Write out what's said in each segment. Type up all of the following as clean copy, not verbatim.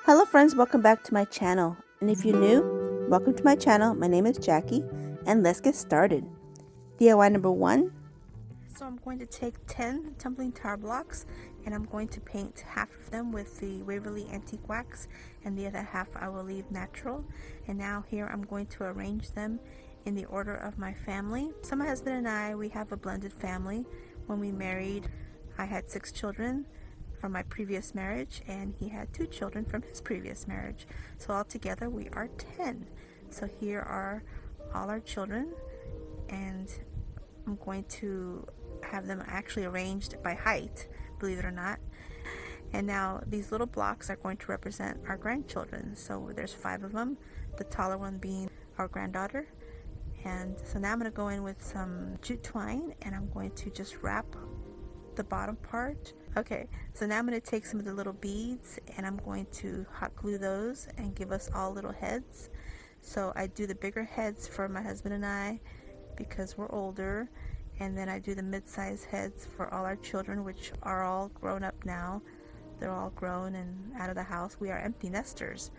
Hello friends, welcome back to my channel. And if you're new, welcome to my channel. My name is Jackie and let's get started. DIY number 1. So I'm going to take 10 tumbling tower blocks and I'm going to paint half of them with the Waverly Antique Wax and the other half I will leave natural. And now here I'm going to arrange them in the order of my family. So my husband and I, we have a blended family. When we married, I had 6 children from my previous marriage and he had 2 children from his previous marriage. So altogether we are 10. So here are all our children and I'm going to have them actually arranged by height, believe it or not. And now these little blocks are going to represent our grandchildren. So there's 5 of them, the taller one being our granddaughter. And so now I'm going to go in with some jute twine and I'm going to just wrap the bottom part. Okay, so now I'm going to take some of the little beads and I'm going to hot glue those and give us all little heads. So I do the bigger heads for my husband and I because we're older, and then I do the mid-size heads for all our children, which are all grown up now. They're all grown and out of the house. We are empty nesters.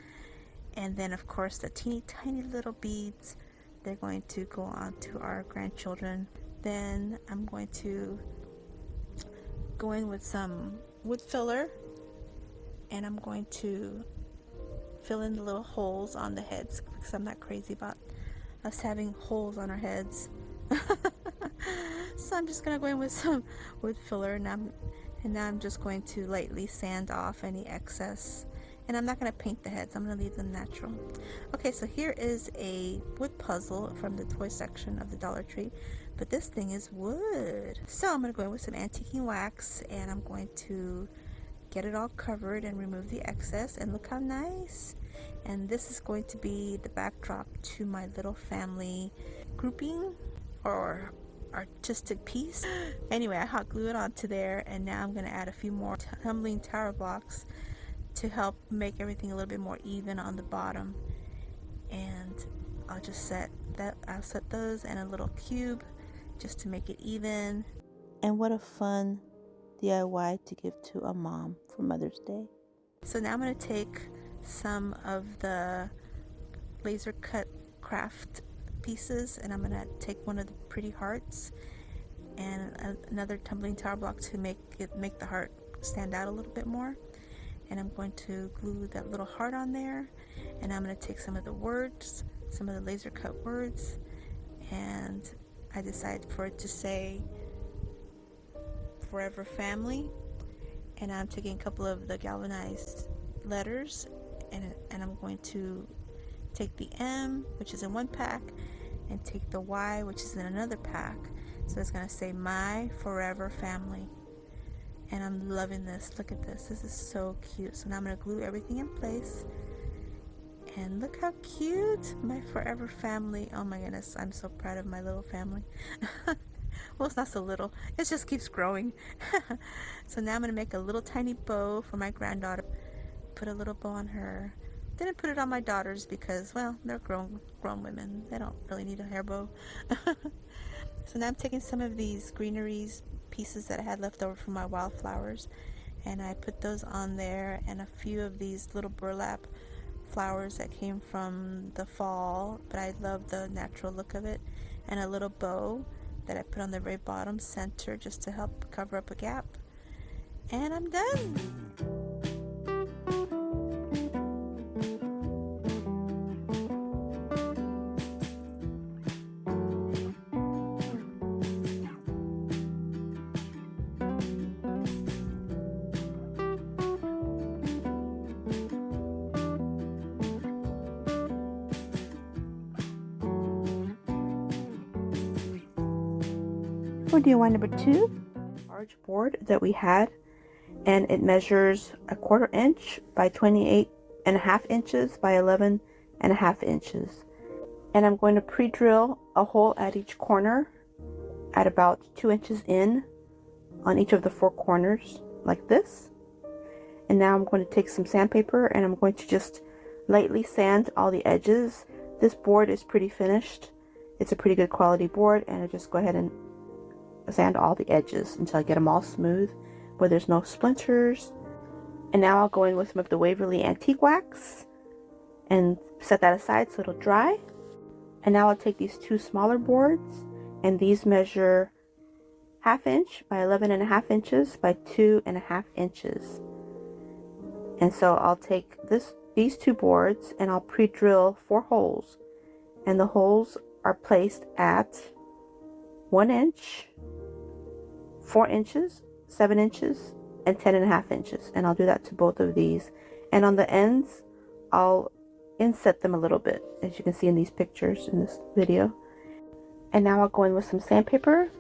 And then of course the teeny tiny little beads, they're going to go on to our grandchildren. Then I'm going to go in with some wood filler and I'm going to fill in the little holes on the heads because I'm not crazy about us having holes on our heads. So I'm just gonna go in with some wood filler and now I'm just going to lightly sand off any excess, and I'm not going to paint the heads, I'm going to leave them natural. Okay, so here is a wood puzzle from the toy section of the Dollar Tree, but this thing is wood. So I'm going to go in with some antiquing wax and I'm going to get it all covered and remove the excess, and look how nice. And this is going to be the backdrop to my little family grouping or artistic piece. Anyway, I hot glue it onto there and now I'm going to add a few more tumbling tower blocks to help make everything a little bit more even on the bottom. And I'll just set those in a little cube just to make it even. And what a fun DIY to give to a mom for Mother's Day. So now I'm going to take some of the laser cut craft pieces and I'm going to take one of the pretty hearts and another tumbling tower block to make the heart stand out a little bit more, and I'm going to glue that little heart on there. And I'm going to take some of the words, some of the laser cut words, and I decided for it to say Forever Family, and I'm taking a couple of the galvanized letters and I'm going to take the M, which is in one pack, and take the Y, which is in another pack. So it's going to say My Forever Family. And I'm loving this. Look at this. This is so cute. So now I'm going to glue everything in place. And look how cute. My Forever Family. Oh my goodness. I'm so proud of my little family. Well, it's not so little. It just keeps growing. So now I'm going to make a little tiny bow for my granddaughter. Put a little bow on her. Didn't put it on my daughters because, well, they're grown women. They don't really need a hair bow. So now I'm taking some of these greeneries pieces that I had left over from my wildflowers, and I put those on there, and a few of these little burlap flowers that came from the fall, but I love the natural look of it, and a little bow that I put on the very bottom center just to help cover up a gap. And I'm done. For DIY number 2, large board that we had, and it measures 1/4 inch by 28.5 inches by 11.5 inches. And I'm going to pre-drill a hole at each corner at about 2 inches in on each of the 4 corners like this. And now I'm going to take some sandpaper and I'm going to just lightly sand all the edges. This board is pretty finished. It's a pretty good quality board, and I just go ahead and sand all the edges until I get them all smooth where there's no splinters. And now I'll go in with some of the Waverly Antique Wax and set that aside so it'll dry. And now I'll take these two smaller boards, and these measure 1/2 inch by 11.5 inches by 2.5 inches. And so I'll take these two boards and I'll pre-drill 4 holes, and the holes are placed at 1 inch, 4 inches, 7 inches, and 10.5 inches. And I'll do that to both of these. And on the ends, I'll inset them a little bit, as you can see in these pictures in this video. And now I'll go in with some sandpaper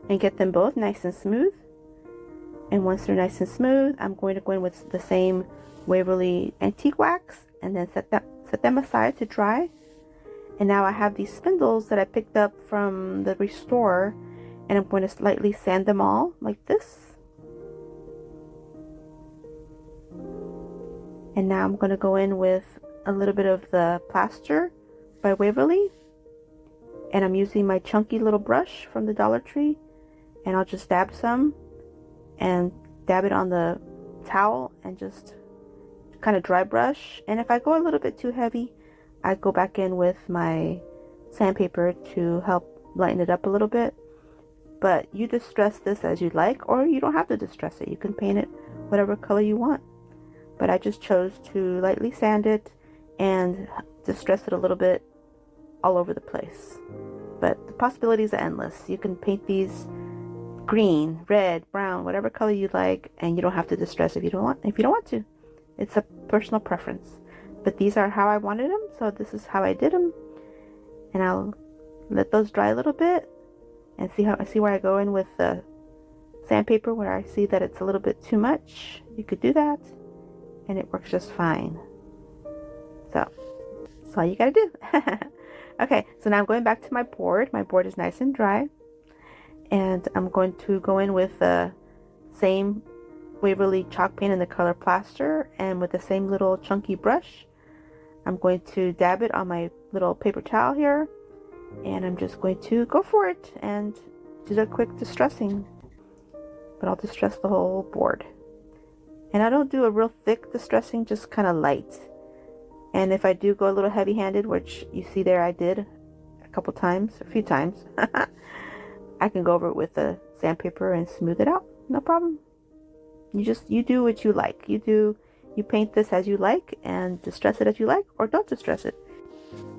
and get them both nice and smooth. And once they're nice and smooth, I'm going to go in with the same Waverly Antique Wax and then set them aside to dry. And now I have these spindles that I picked up from the restore, and I'm going to slightly sand them all like this. And now I'm going to go in with a little bit of the plaster by Waverly, and I'm using my chunky little brush from the Dollar Tree, and I'll just dab some and dab it on the towel and just kind of dry brush. And if I go a little bit too heavy, I go back in with my sandpaper to help lighten it up a little bit. But you distress this as you like, or you don't have to distress it. You can paint it whatever color you want. But I just chose to lightly sand it and distress it a little bit all over the place. But the possibilities are endless. You can paint these green, red, brown, whatever color you like, and you don't have to distress if you don't want to. It's a personal preference. But these are how I wanted them, so this is how I did them. And I'll let those dry a little bit and see where I go in with the sandpaper, where I see that it's a little bit too much. You could do that, and it works just fine. So that's all you gotta do. Okay, so now I'm going back to my board. My board is nice and dry, and I'm going to go in with the same Waverly chalk paint in the color plaster, and with the same little chunky brush, I'm going to dab it on my little paper towel here, and I'm just going to go for it and do the quick distressing. But I'll distress the whole board. And I don't do a real thick distressing, just kind of light. And if I do go a little heavy-handed, which you see there I did a few times, I can go over it with the sandpaper and smooth it out, no problem. You do what you like. You paint this as you like and distress it as you like, or don't distress it.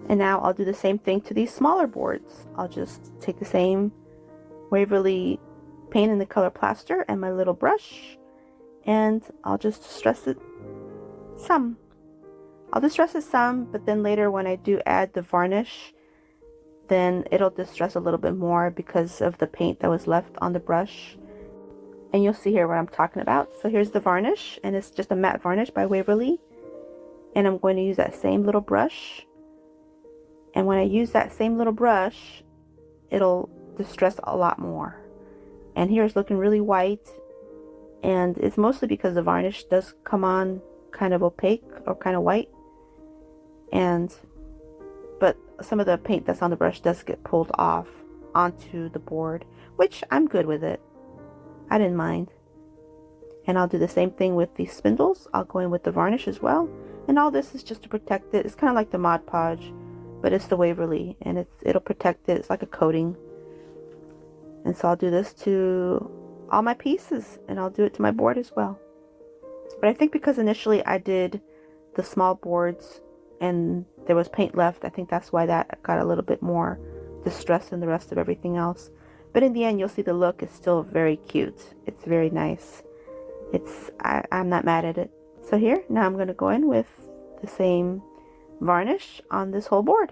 And now I'll do the same thing to these smaller boards. I'll just take the same Waverly paint in the color plaster and my little brush, and I'll just distress it some. But then later when I do add the varnish, then it'll distress a little bit more because of the paint that was left on the brush. And you'll see here what I'm talking about. So here's the varnish, and it's just a matte varnish by Waverly. And I'm going to use that same little brush. And when I use that same little brush, it'll distress a lot more. And here it's looking really white. And it's mostly because the varnish does come on kind of opaque or kind of white. But some of the paint that's on the brush does get pulled off onto the board, which I'm good with it. I didn't mind. And I'll do the same thing with these spindles. I'll go in with the varnish as well. And all this is just to protect it. It's kind of like the Mod Podge, but it's the Waverly, and it'll protect it. It's like a coating. And so I'll do this to all my pieces, and I'll do it to my board as well. But I think because initially I did the small boards and there was paint left, I think that's why that got a little bit more distressed than the rest of everything else. But in the end, you'll see the look is still very cute. It's very nice. I'm not mad at it. So here, now I'm going to go in with the same varnish on this whole board.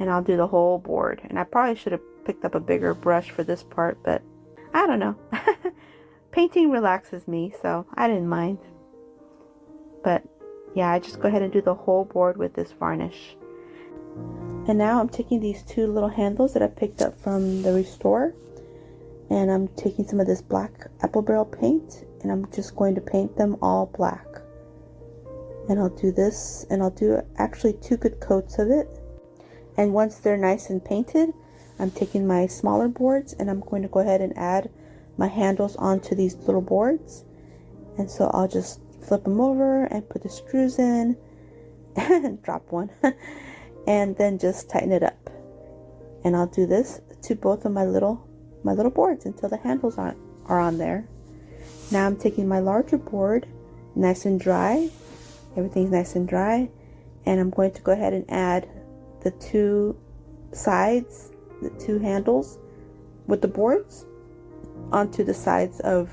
And I'll do the whole board. And I probably should have picked up a bigger brush for this part, but I don't know. Painting relaxes me, so I didn't mind. But yeah, I just go ahead and do the whole board with this varnish. And now I'm taking these two little handles that I picked up from the restore, and I'm taking some of this black apple barrel paint, and I'm just going to paint them all black. And I'll do this, and I'll do actually 2 good coats of it. And once they're nice and painted, I'm taking my smaller boards and I'm going to go ahead and add my handles onto these little boards. And so I'll just flip them over and put the screws in and drop one and then just tighten it up. And I'll do this to both of my little boards until the handles are on there. Now I'm taking my larger board, nice and dry. Everything's nice and dry. And I'm going to go ahead and add the two sides, the two handles with the boards onto the sides of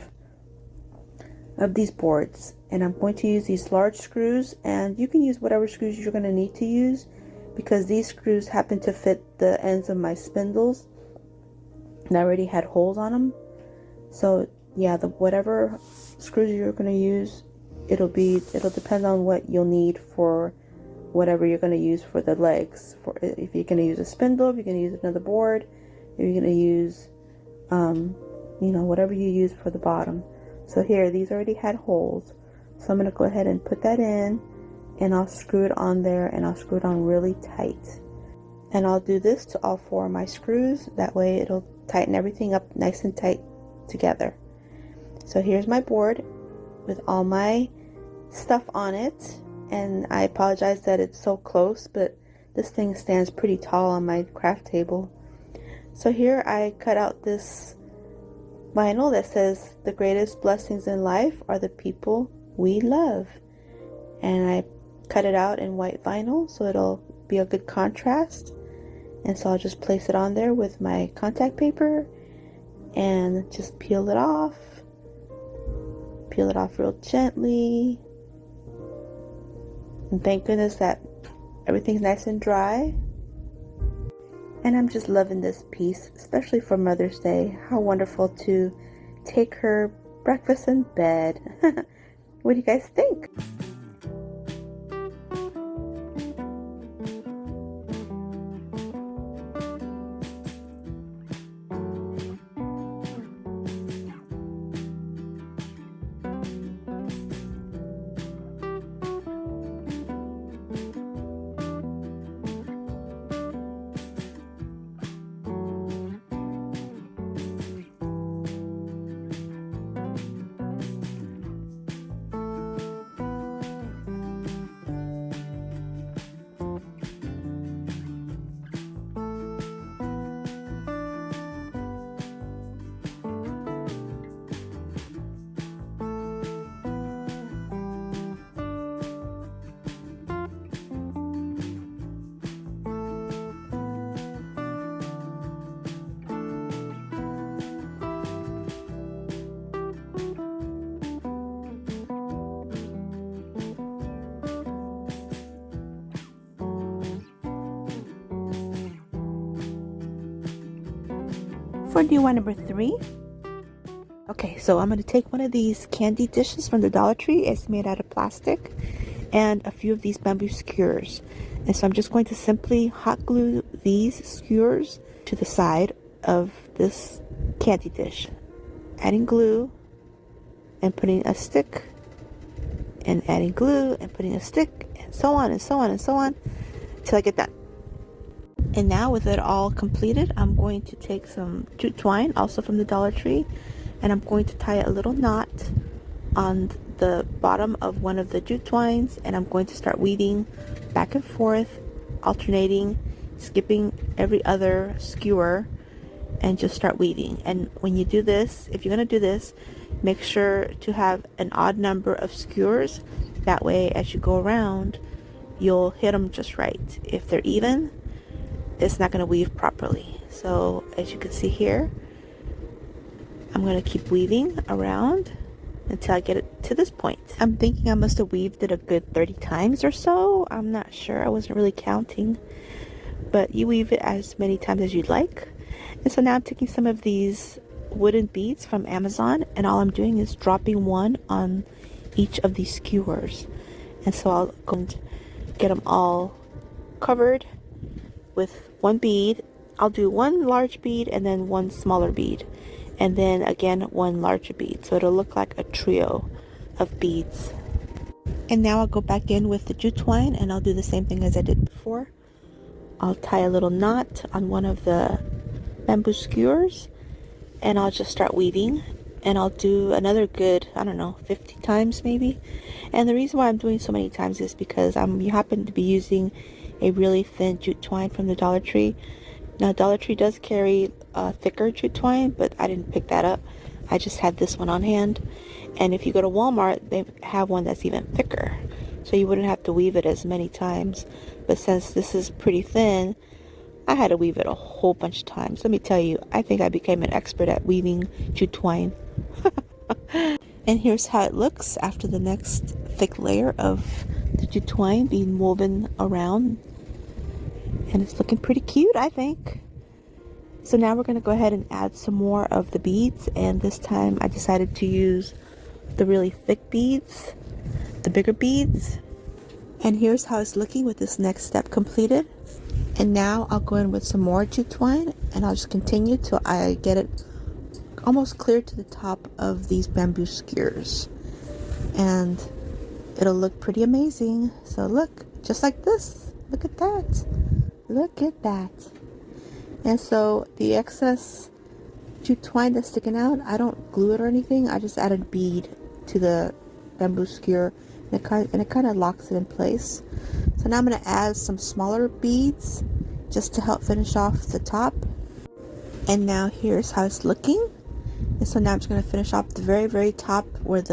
these boards. And I'm going to use these large screws, and you can use whatever screws you're going to need to use, because these screws happen to fit the ends of my spindles and I already had holes on them. So yeah, whatever screws you're going to use, it'll depend on what you'll need for whatever you're going to use for the legs. For if you're going to use a spindle, if you're going to use another board, if you're going to use whatever you use for the bottom. So here, these already had holes, so I'm going to go ahead and put that in, and I'll screw it on there, and I'll screw it on really tight. And I'll do this to all four of my screws. That way it'll tighten everything up nice and tight together. So here's my board with all my stuff on it, and I apologize that it's so close, but this thing stands pretty tall on my craft table. So here I cut out this vinyl that says the greatest blessings in life are the people we love, and I cut it out in white vinyl so it'll be a good contrast. And so I'll just place it on there with my contact paper and just peel it off real gently. And thank goodness that everything's nice and dry. And I'm just loving this piece, especially for Mother's Day. How wonderful to take her breakfast in bed. What do you guys think? For DIY number 3, okay, so I'm going to take one of these candy dishes from the Dollar Tree. It's made out of plastic, and a few of these bamboo skewers. And so I'm just going to simply hot glue these skewers to the side of this candy dish, adding glue and putting a stick, and adding glue and putting a stick, and so on and so on and so on till I get done. And now with it all completed, I'm going to take some jute twine, also from the Dollar Tree, and I'm going to tie a little knot on the bottom of one of the jute twines, and I'm going to start weaving back and forth, alternating, skipping every other skewer, and just start weaving. And when you do this, if you're going to do this, make sure to have an odd number of skewers. That way, as you go around, you'll hit them just right. If they're even, it's not going to weave properly. So as you can see here, I'm going to keep weaving around until I get it to this point. I'm thinking I must have weaved it a good 30 times or so. I'm not sure. I wasn't really counting. But you weave it as many times as you'd like. And so now I'm taking some of these wooden beads from Amazon, and all I'm doing is dropping one on each of these skewers. And so I'll go and get them all covered with one bead. I'll do one large bead and then one smaller bead, and then again one larger bead, so it'll look like a trio of beads. And now I'll go back in with the jute twine, and I'll do the same thing as I did before. I'll tie a little knot on one of the bamboo skewers, and I'll just start weaving and I'll do another good, I don't know, 50 times maybe. And the reason why I'm doing so many times is because you happen to be using a really thin jute twine from the Dollar Tree. Now Dollar Tree does carry thicker jute twine, but I didn't pick that up. I just had this one on hand. And if you go to Walmart, they have one that's even thicker, so you wouldn't have to weave it as many times. But since this is pretty thin, I had to weave it a whole bunch of times. Let me tell you, I think I became an expert at weaving jute twine. And here's how it looks after the next thick layer of the jute twine being woven around. And it's looking pretty cute, I think. So now we're going to go ahead and add some more of the beads. And this time I decided to use the really thick beads, the bigger beads. And here's how it's looking with this next step completed. And now I'll go in with some more jute twine, and I'll just continue till I get it almost clear to the top of these bamboo skewers. And it'll look pretty amazing. So look, just like this. Look at that. Look at that. And so the excess jute twine that's sticking out, I don't glue it or anything. I just added a bead to the bamboo skewer, and it kind of locks it in place. So now I'm going to add some smaller beads just to help finish off the top. And now here's how it's looking. And so now I'm just going to finish off the very, very top where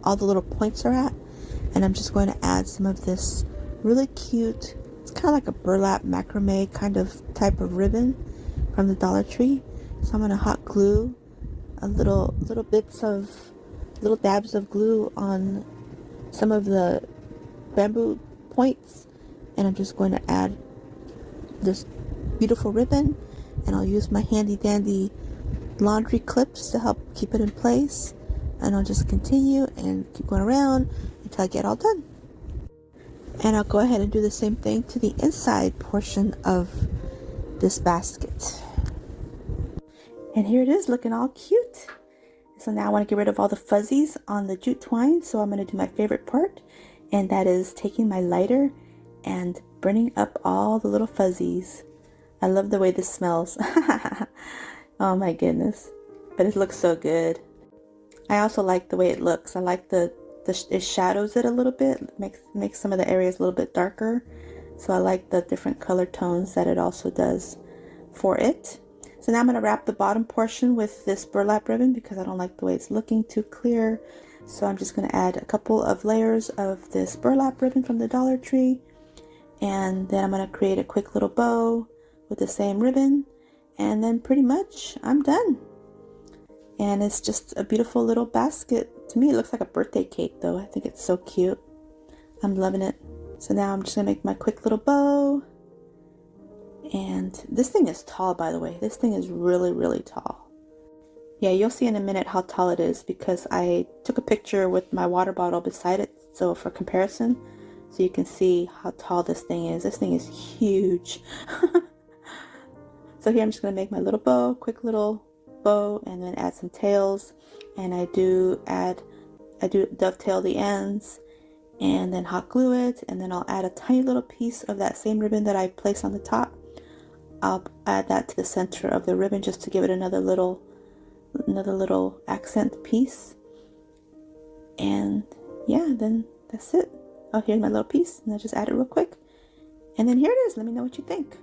all the little points are at. And I'm just going to add some of this really cute, it's kind of like a burlap macrame kind of type of ribbon from the Dollar Tree. So I'm going to hot glue a little dabs of glue on some of the bamboo points. And I'm just going to add this beautiful ribbon, and I'll use my handy dandy laundry clips to help keep it in place. And I'll just continue and keep going around until I get all done. And I'll go ahead and do the same thing to the inside portion of this basket. And here it is, looking all cute. So now I want to get rid of all the fuzzies on the jute twine. So I'm going to do my favorite part, and that is taking my lighter and burning up all the little fuzzies. I love the way this smells. Oh my goodness. But it looks so good. I also like the way it looks. I like it shadows it a little bit, makes some of the areas a little bit darker. So I like the different color tones that it also does for it. So now I'm going to wrap the bottom portion with this burlap ribbon because I don't like the way it's looking too clear. So I'm just going to add a couple of layers of this burlap ribbon from the Dollar Tree. And then I'm going to create a quick little bow with the same ribbon. And then pretty much I'm done. And it's just a beautiful little basket. To me, it looks like a birthday cake though. I think it's so cute. I'm loving it. So now I'm just going to make my quick little bow. And this thing is tall, by the way. This thing is really, really tall. Yeah, you'll see in a minute how tall it is because I took a picture with my water bottle beside it. So for comparison, so you can see how tall this thing is. This thing is huge. So here I'm just going to make my little bow, quick little bow, and then add some tails. And I do dovetail the ends and then hot glue it. And then I'll add a tiny little piece of that same ribbon that I placed on the top. I'll add that to the center of the ribbon just to give it another little accent piece. And yeah, then that's it. Oh, here's my little piece, and I'll just add it real quick. And then here it is. Let me know what you think.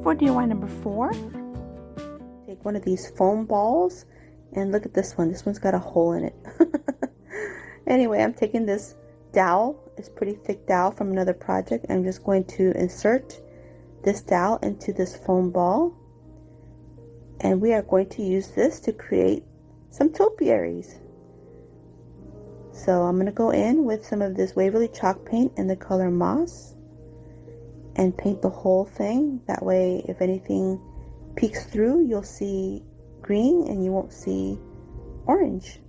For DIY number 4, take one of these foam balls, and look at this one. This one's got a hole in it. Anyway, I'm taking this dowel, it's pretty thick dowel from another project. I'm just going to insert this dowel into this foam ball, and we are going to use this to create some topiaries. So I'm going to go in with some of this Waverly chalk paint in the color moss and paint the whole thing. That way, if anything peeks through, you'll see green and you won't see orange.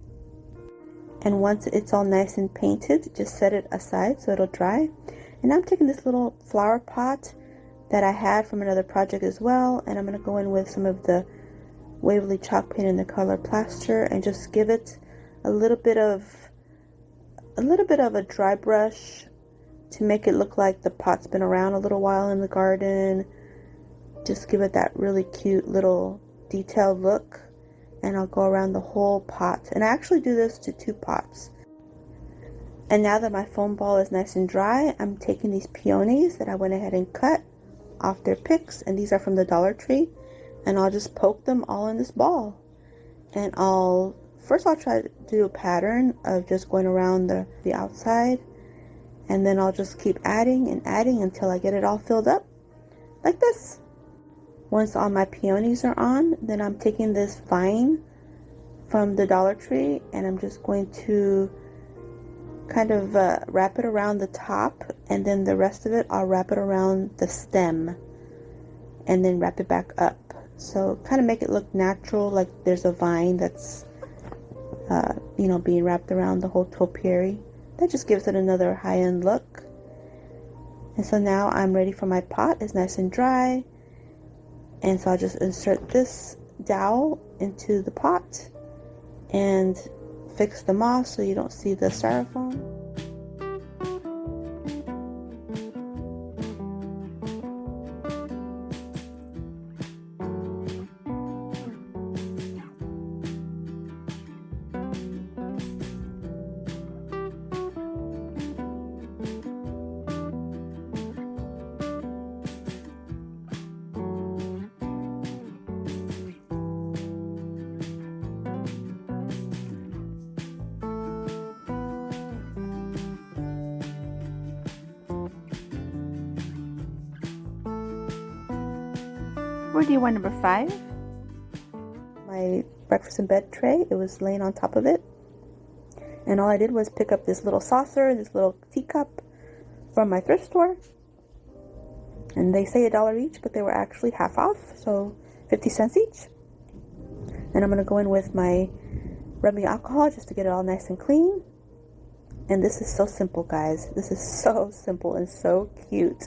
And once it's all nice and painted, just set it aside so it'll dry. And I'm taking this little flower pot that I had from another project as well, and I'm going to go in with some of the Waverly chalk paint in the color plaster and just give it a little bit of a dry brush to make it look like the pot's been around a little while in the garden. Just give it that really cute little detailed look. And I'll go around the whole pot. And I actually do this to 2 pots. And now that my foam ball is nice and dry, I'm taking these peonies that I went ahead and cut off their picks. And these are from the Dollar Tree. And I'll just poke them all in this ball. And first I'll try to do a pattern of just going around the outside. And then I'll just keep adding and adding until I get it all filled up. Like this. Once all my peonies are on, then I'm taking this vine from the Dollar Tree and I'm just going to kind of wrap it around the top, and then the rest of it I'll wrap it around the stem and then wrap it back up. So kind of make it look natural, like there's a vine that's being wrapped around the whole topiary. That just gives it another high-end look. And so now I'm ready for my pot. It's nice and dry. And so I'll just insert this dowel into the pot and fix them off so you don't see the styrofoam. For DIY number 5, my breakfast in bed tray, it was laying on top of it. And all I did was pick up this little saucer, this little teacup from my thrift store. And they say $1 each, but they were actually half off, so 50 cents each. And I'm going to go in with my rubbing alcohol just to get it all nice and clean. And this is so simple, guys. This is so simple and so cute.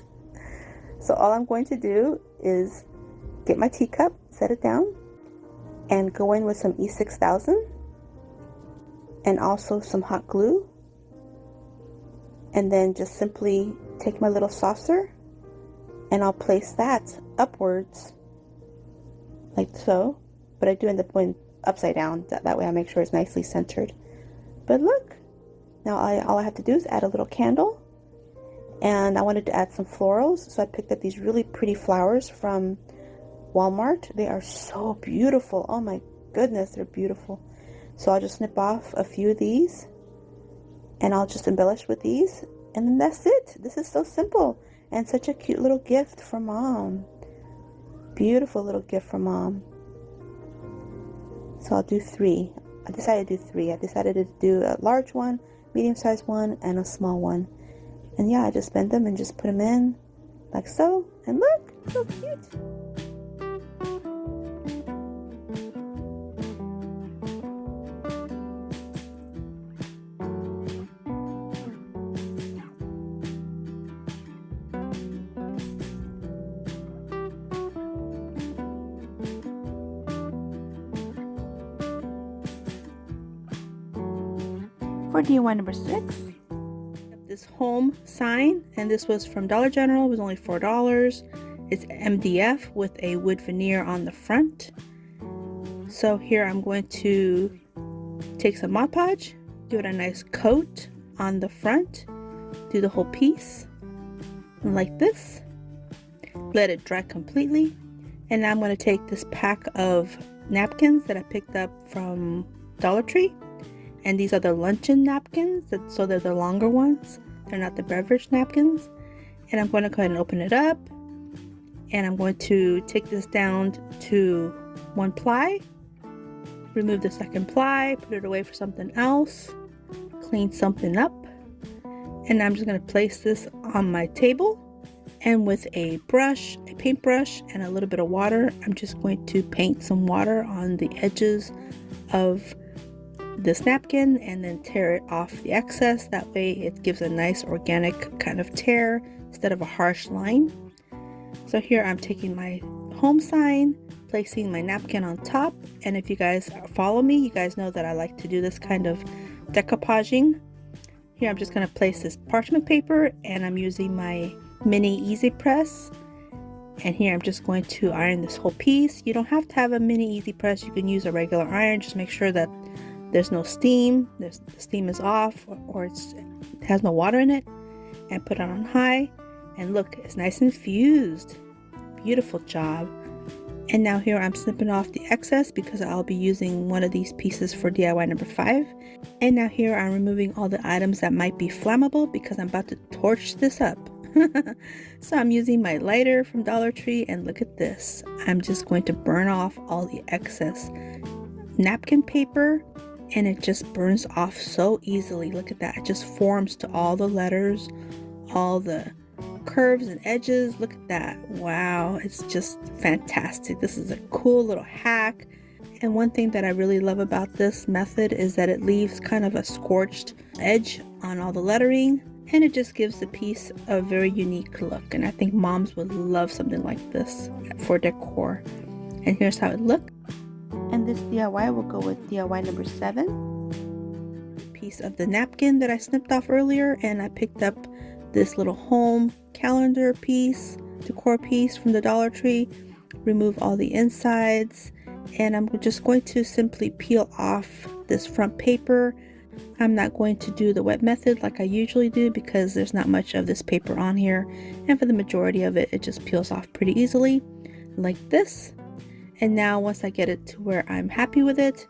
So all I'm going to do is get my teacup, set it down, and go in with some E6000 and also some hot glue. And then just simply take my little saucer and I'll place that upwards like so. But I do end up going upside down. That way I make sure it's nicely centered. But look, now all I have to do is add a little candle. And I wanted to add some florals, so I picked up these really pretty flowers from Walmart. They are so beautiful. Oh my goodness, they're beautiful. So I'll just snip off a few of these and I'll just embellish with these, and then that's it. This is so simple and such a cute little gift from Mom. Beautiful little gift from Mom. So I'll do 3. I decided to do 3. I decided to do a large one, medium-sized one, and a small one. And yeah, I just bend them and just put them in like so. And look, so cute. For DIY number 6, this home sign, and this was from Dollar General. It was only $4. It's MDF with a wood veneer on the front. So here I'm going to take some Mod Podge, give it a nice coat on the front, do the whole piece like this, let it dry completely. And now I'm going to take this pack of napkins that I picked up from Dollar Tree. And these are the luncheon napkins, so they're the longer ones. They're not the beverage napkins. And I'm going to go ahead and open it up. And I'm going to take this down to 1 ply. Remove the second ply, put it away for something else. Clean something up. And I'm just going to place this on my table. And with a brush, a paintbrush, and a little bit of water, I'm just going to paint some water on the edges of this napkin and then tear it off the excess. That way it gives a nice organic kind of tear instead of a harsh line. So here I'm taking my home sign, placing my napkin on top. And if you guys follow me, you guys know that I like to do this kind of decoupaging. Here I'm just going to place this parchment paper, and I'm using my mini easy press. And here I'm just going to iron this whole piece. You don't have to have a mini easy press. You can use a regular iron. Just make sure that there's no steam, the steam is off, or it has no water in it. And put it on high. And look, it's nice and fused. Beautiful job. And now here I'm snipping off the excess because I'll be using one of these pieces for DIY number 5. And now here I'm removing all the items that might be flammable because I'm about to torch this up. So I'm using my lighter from Dollar Tree, and look at this. I'm just going to burn off all the excess napkin paper, and it just burns off so easily. Look at that. It just forms to all the letters, all the curves and edges. Look at that. Wow, it's just fantastic. This is a cool little hack. And one thing that I really love about this method is that it leaves kind of a scorched edge on all the lettering, and it just gives the piece a very unique look. And I think moms would love something like this for decor. And here's how it looks. And this DIY will go with DIY number 7. Piece of the napkin that I snipped off earlier, and I picked up this little home calendar piece, decor piece from the Dollar Tree. Remove all the insides, and I'm just going to simply peel off this front paper. I'm not going to do the wet method like I usually do because there's not much of this paper on here, and for the majority of it, it just peels off pretty easily like this. And now once I get it to where I'm happy with it,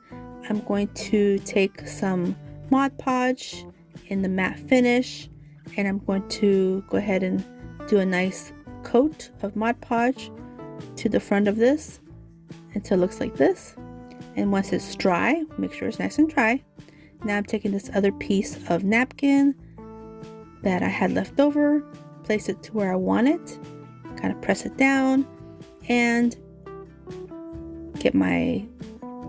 I'm going to take some Mod Podge in the matte finish, and I'm going to go ahead and do a nice coat of Mod Podge to the front of this until it looks like this. And once it's dry, make sure it's nice and dry. Now I'm taking this other piece of napkin that I had left over, place it to where I want it, kind of press it down, and get my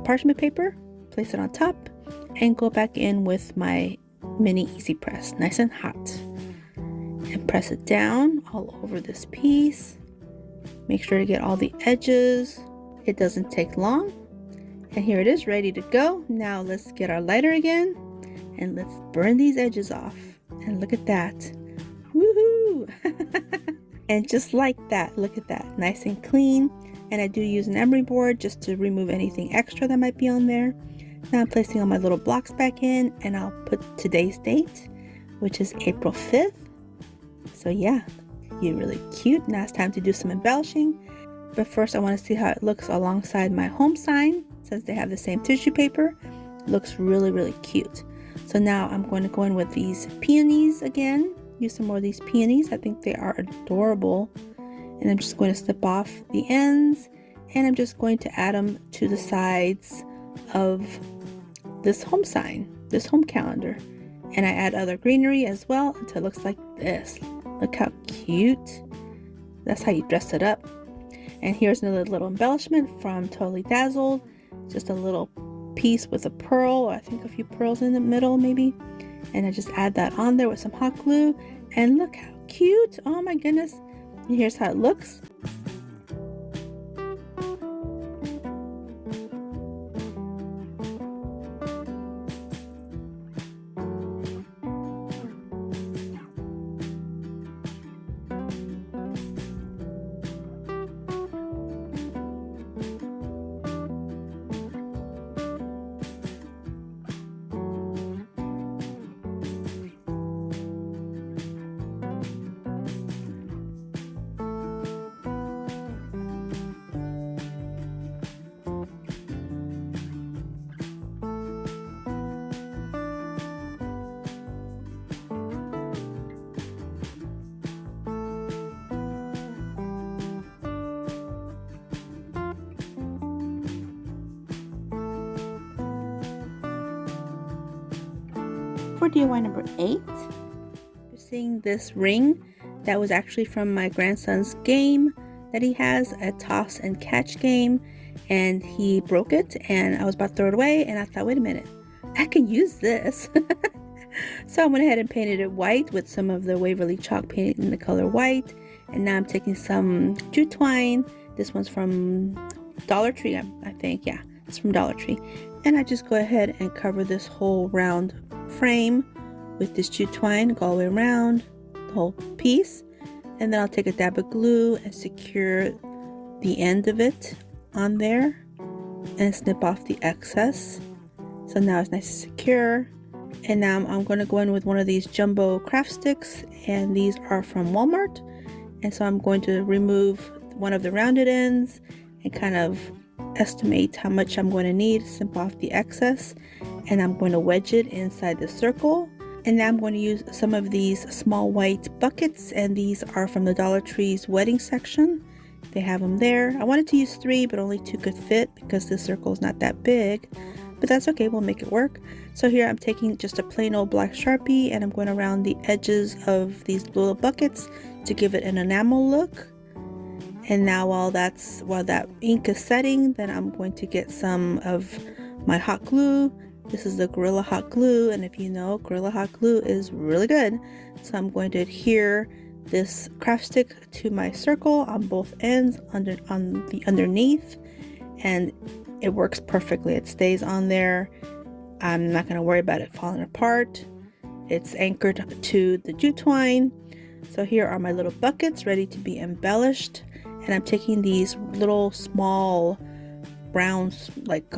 parchment paper, place it on top, and go back in with my mini easy press, nice and hot. And press it down all over this piece. Make sure to get all the edges. It doesn't take long. And here it is, ready to go. Now let's get our lighter again, and let's burn these edges off. And look at that. Woohoo! And just like that, look at that, nice and clean. And I do use an emery board just to remove anything extra that might be on there. Now I'm placing all my little blocks back in, and I'll put today's date, which is April 5th. So yeah, you're really cute. Now it's time to do some embellishing. But first I want to see how it looks alongside my home sign. Since they have the same tissue paper, it looks really, really cute. So now I'm going to go in with these peonies again. Use some more of these peonies. I think they are adorable. And I'm just going to snip off the ends, and I'm just going to add them to the sides of this home sign, this home calendar. And I add other greenery as well until it looks like this. Look how cute. That's how you dress it up. And here's another little embellishment from Totally Dazzled. Just a little piece with a pearl, or I think a few pearls in the middle maybe. And I just add that on there with some hot glue. And look how cute. Oh my goodness. And here's how it looks. For DIY number 8, you're seeing this ring that was actually from my grandson's game that he has, a toss and catch game, and he broke it, and I was about to throw it away, and I thought, wait a minute, I can use this. So I went ahead and painted it white with some of the Waverly chalk painted in the color white. And now I'm taking some jute twine. This one's from Dollar Tree, I think. Yeah, it's from Dollar Tree. And I just go ahead and cover this whole round frame with this jute twine, go all the way around the whole piece. And then I'll take a dab of glue and secure the end of it on there and snip off the excess. So now it's nice and secure. And now I'm going to go in with one of these jumbo craft sticks, and these are from Walmart. And so I'm going to remove one of the rounded ends and kind of estimate how much I'm going to need, snip off the excess, and I'm going to wedge it inside the circle. And now I'm going to use some of these small white buckets, and these are from the Dollar Tree's wedding section. They have them there. I wanted to use 3, but only 2 could fit because this circle is not that big, but that's okay, we'll make it work. So here I'm taking just a plain old black Sharpie, and I'm going around the edges of these little buckets to give it an enamel look. And now while that ink is setting, then I'm going to get some of my hot glue. This is the Gorilla Hot Glue, and if you know, Gorilla Hot Glue is really good. So I'm going to adhere this craft stick to my circle on both ends, on the underneath, and it works perfectly. It stays on there. I'm not going to worry about it falling apart. It's anchored to the jute twine. So here are my little buckets ready to be embellished, and I'm taking these little small rounds like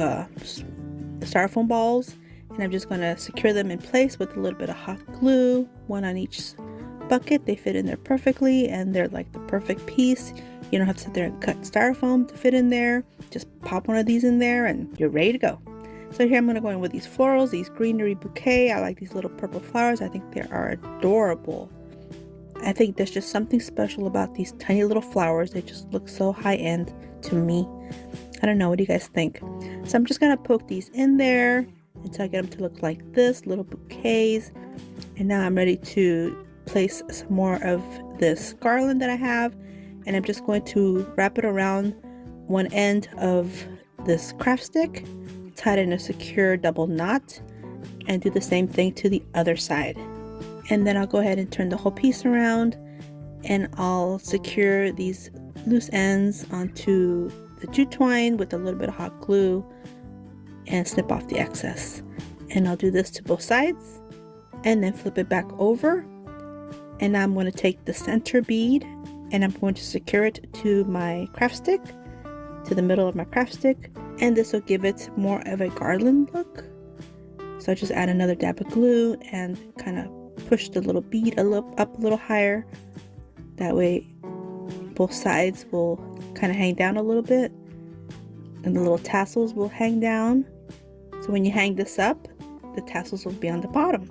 styrofoam balls, and I'm just going to secure them in place with a little bit of hot glue, one on each bucket. They fit in there perfectly, and they're like the perfect piece. You don't have to sit there and cut styrofoam to fit in there. Just pop one of these in there and you're ready to go. So here I'm going to go in with these florals, these greenery bouquet. I like these little purple flowers. I think they are adorable. I think there's just something special about these tiny little flowers. They just look so high-end to me. I don't know, what do you guys think? So I'm just going to poke these in there until I get them to look like this, little bouquets. And now I'm ready to place some more of this garland that I have, and I'm just going to wrap it around one end of this craft stick, tie it in a secure double knot, and do the same thing to the other side. And then I'll go ahead and turn the whole piece around, and I'll secure these loose ends onto the jute twine with a little bit of hot glue and snip off the excess. And I'll do this to both sides and then flip it back over. And now I'm going to take the center bead and I'm going to secure it to my craft stick, to the middle of my craft stick, and this will give it more of a garland look. So I just add another dab of glue and kind of push the little bead up a little higher. That way both sides will kind of hang down a little bit, and the little tassels will hang down. So when you hang this up, the tassels will be on the bottom.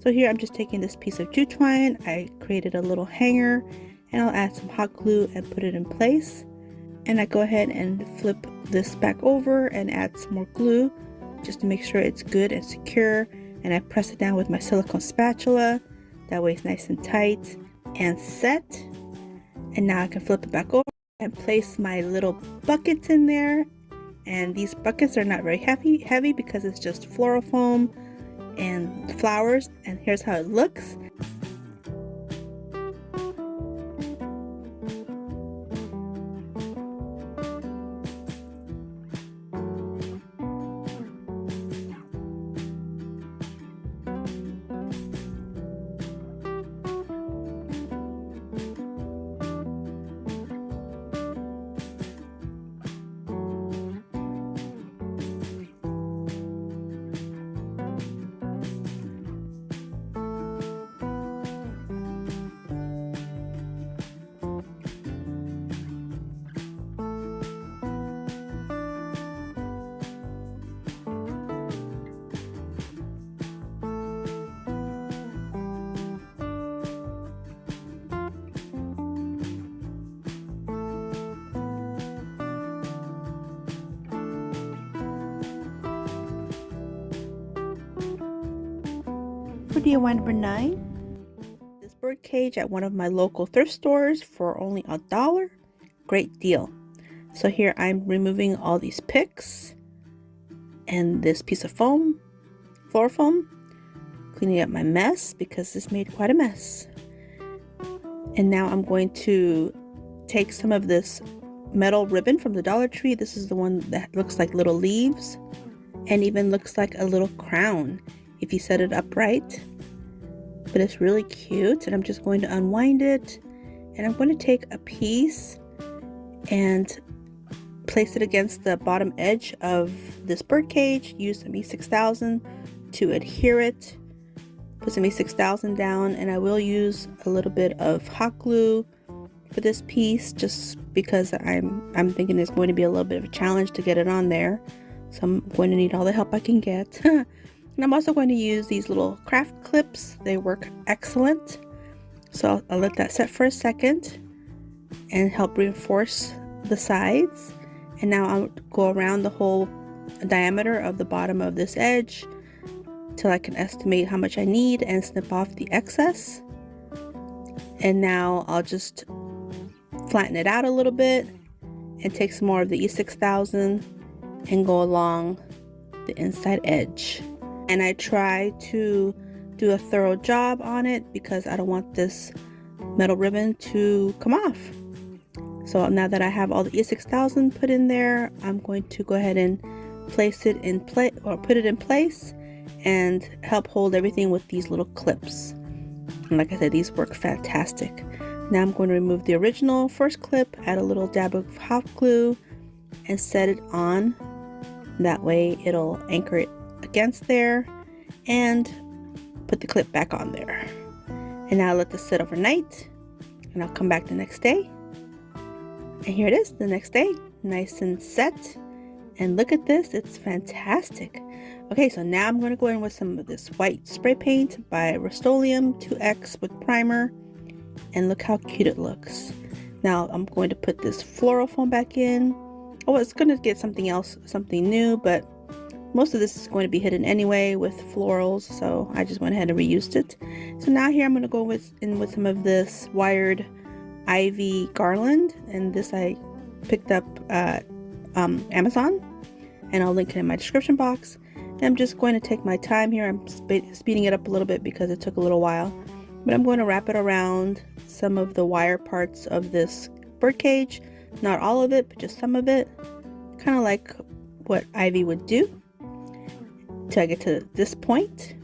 So here I'm just taking this piece of jute twine. I created a little hanger, and I'll add some hot glue and put it in place. And I go ahead and flip this back over and add some more glue just to make sure it's good and secure. And I press it down with my silicone spatula. That way it's nice and tight and set. And now I can flip it back over and place my little buckets in there. And these buckets are not very heavy because it's just floral foam and flowers. And here's how it looks. For DIY number 9, this bird cage at one of my local thrift stores for only $1. Great deal. So here I'm removing all these picks and this piece of foam, floor foam, cleaning up my mess because this made quite a mess. And now I'm going to take some of this metal ribbon from the Dollar Tree. This is the one that looks like little leaves and even looks like a little crown if you set it up right. But it's really cute, and I'm just going to unwind it, and I'm going to take a piece and place it against the bottom edge of this bird cage. Use some E6000 to adhere it. Put some E6000 down, and I will use a little bit of hot glue for this piece just because I'm thinking it's going to be a little bit of a challenge to get it on there. So I'm going to need all the help I can get. And I'm also going to use these little craft clips. They work excellent. So I'll let that set for a second and help reinforce the sides. And now I'll go around the whole diameter of the bottom of this edge till I can estimate how much I need and snip off the excess. And now I'll just flatten it out a little bit and take some more of the E6000 and go along the inside edge. And I try to do a thorough job on it because I don't want this metal ribbon to come off. So now that I have all the E6000 put in there, I'm going to go ahead and place it in place, or put it in place, and help hold everything with these little clips. And like I said, these work fantastic. Now I'm going to remove the original first clip, add a little dab of hot glue, and set it on. That way it'll anchor it against there, and put the clip back on there. And now I'll let this sit overnight, and I'll come back the next day. And here it is the next day, nice and set. And look at this, it's fantastic. Okay, so now I'm going to go in with some of this white spray paint by Rust-Oleum 2X with primer, and look how cute it looks. Now I'm going to put this floral foam back in. Oh, it's going to get something else, something new, but most of this is going to be hidden anyway with florals, so I just went ahead and reused it. So now here I'm going to go in with some of this wired ivy garland, and this I picked up at Amazon, and I'll link it in my description box. And I'm just going to take my time here. I'm speeding it up a little bit because it took a little while, but I'm going to wrap it around some of the wire parts of this birdcage. Not all of it, but just some of it, kind of like what ivy would do, till I get to this point.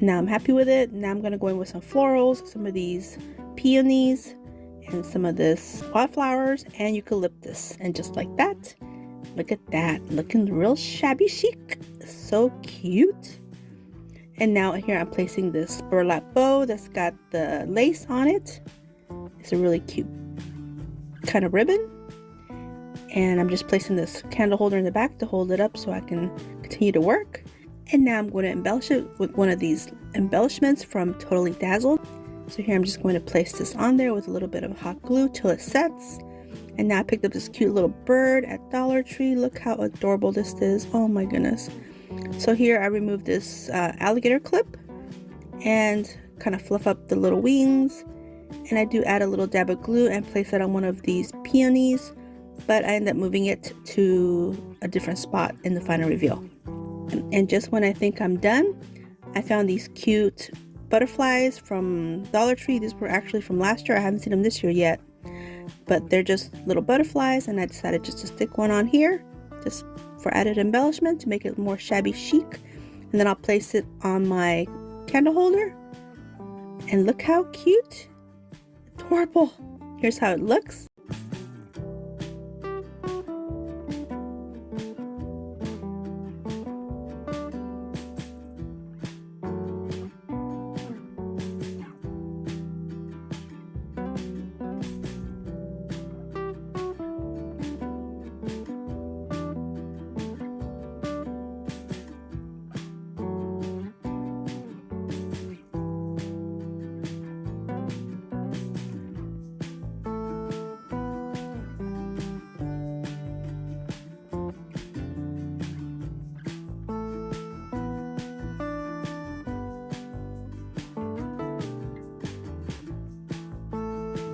Now I'm happy with it. Now I'm going to go in with some florals, some of these peonies, and some of this wildflowers and eucalyptus. And just like that, look at that, looking real shabby chic, so cute. And now here I'm placing this burlap bow that's got the lace on it. It's a really cute kind of ribbon. And I'm just placing this candle holder in the back to hold it up so I can continue to work. And now I'm going to embellish it with one of these embellishments from Totally Dazzled. So here I'm just going to place this on there with a little bit of hot glue till it sets. And now I picked up this cute little bird at Dollar Tree. Look how adorable this is. Oh my goodness. So here I removed this alligator clip and kind of fluff up the little wings. And I do add a little dab of glue and place it on one of these peonies, but I end up moving it to a different spot in the final reveal. And just when I think I'm done, I found these cute butterflies from Dollar Tree. These were actually from last year. I haven't seen them this year yet, but they're just little butterflies, and I decided just to stick one on here just for added embellishment to make it more shabby chic. And then I'll place it on my candle holder, and look how cute. Adorable. Here's how it looks.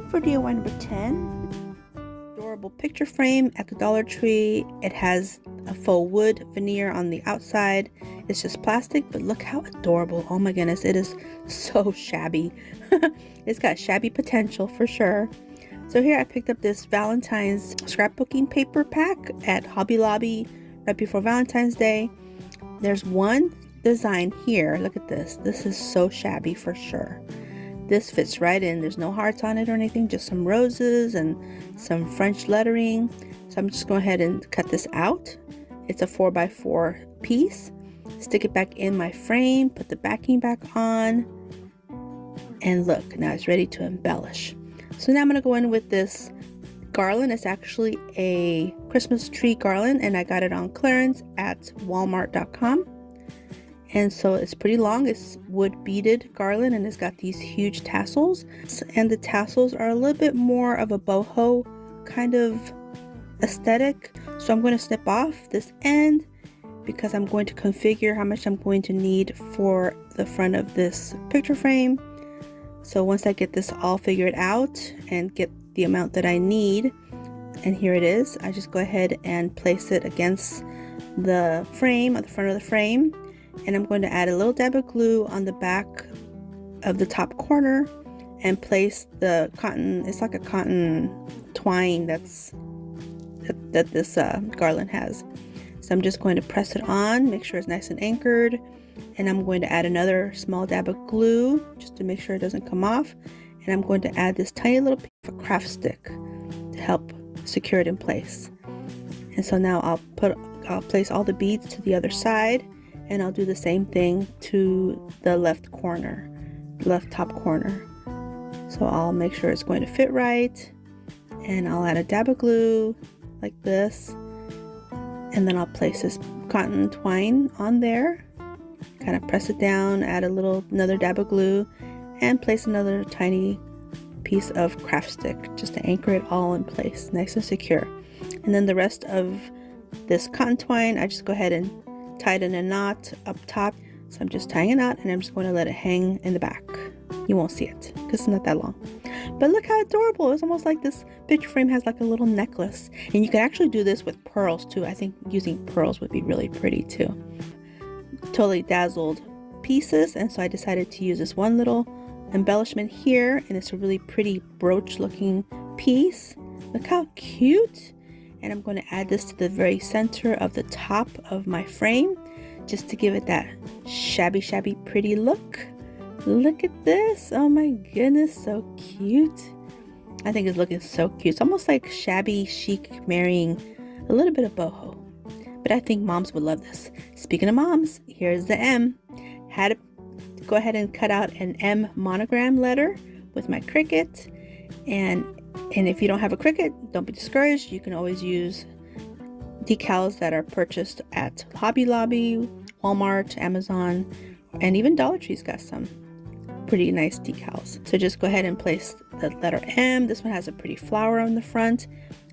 For DIY number 10, adorable picture frame at the Dollar Tree. It has a faux wood veneer on the outside. It's just plastic, but look how adorable. Oh my goodness, it is so shabby. It's got shabby potential for sure. So here I picked up this Valentine's scrapbooking paper pack at Hobby Lobby right before Valentine's Day. There's one design here. Look at this. This is so shabby for sure. This fits right in. There's no hearts on it or anything, just some roses and some French lettering. So I'm just going ahead and cut this out. It's a 4x4 piece. Stick it back in my frame, put the backing back on, and look, now it's ready to embellish. So now I'm going to go in with this garland. It's actually a Christmas tree garland, and I got it on clearance at walmart.com. And so it's pretty long. It's wood beaded garland, and it's got these huge tassels, and the tassels are a little bit more of a boho kind of aesthetic. So I'm going to snip off this end because I'm going to configure how much I'm going to need for the front of this picture frame. So once I get this all figured out and get the amount that I need, and here it is, I just go ahead and place it against the frame, at the front of the frame, and I'm going to add a little dab of glue on the back of the top corner and place the cotton, it's like a cotton twine that this garland has. So I'm just going to press it on, make sure it's nice and anchored, and I'm going to add another small dab of glue just to make sure it doesn't come off, and I'm going to add this tiny little piece of a craft stick to help secure it in place. And so now I'll place all the beads to the other side, and I'll do the same thing to the left corner, left top corner. So I'll make sure it's going to fit right, and I'll add a dab of glue like this, and then I'll place this cotton twine on there, kind of press it down, add another dab of glue, and place another tiny piece of craft stick just to anchor it all in place, nice and secure. And then the rest of this cotton twine, I just go ahead and tie it in a knot up top. So I'm just tying a knot, and I'm just going to let it hang in the back. You won't see it because it's not that long. But look how adorable. It's almost like this picture frame has like a little necklace. And you can actually do this with pearls too. I think using pearls would be really pretty too. Totally dazzled pieces, and so I decided to use this one little embellishment here, and it's a really pretty brooch looking piece. Look how cute. And I'm going to add this to the very center of the top of my frame just to give it that shabby pretty look. Look at this. Oh my goodness, so cute. I think it's looking so cute. It's almost like shabby chic marrying a little bit of boho, but I think moms would love this. Speaking of moms, here's the M. Had to go ahead and cut out an M monogram letter with my Cricut, and if you don't have a Cricut, don't be discouraged. You can always use decals that are purchased at Hobby Lobby, Walmart, Amazon, and even Dollar Tree's got some pretty nice decals. So just go ahead and place the letter M. This one has a pretty flower on the front,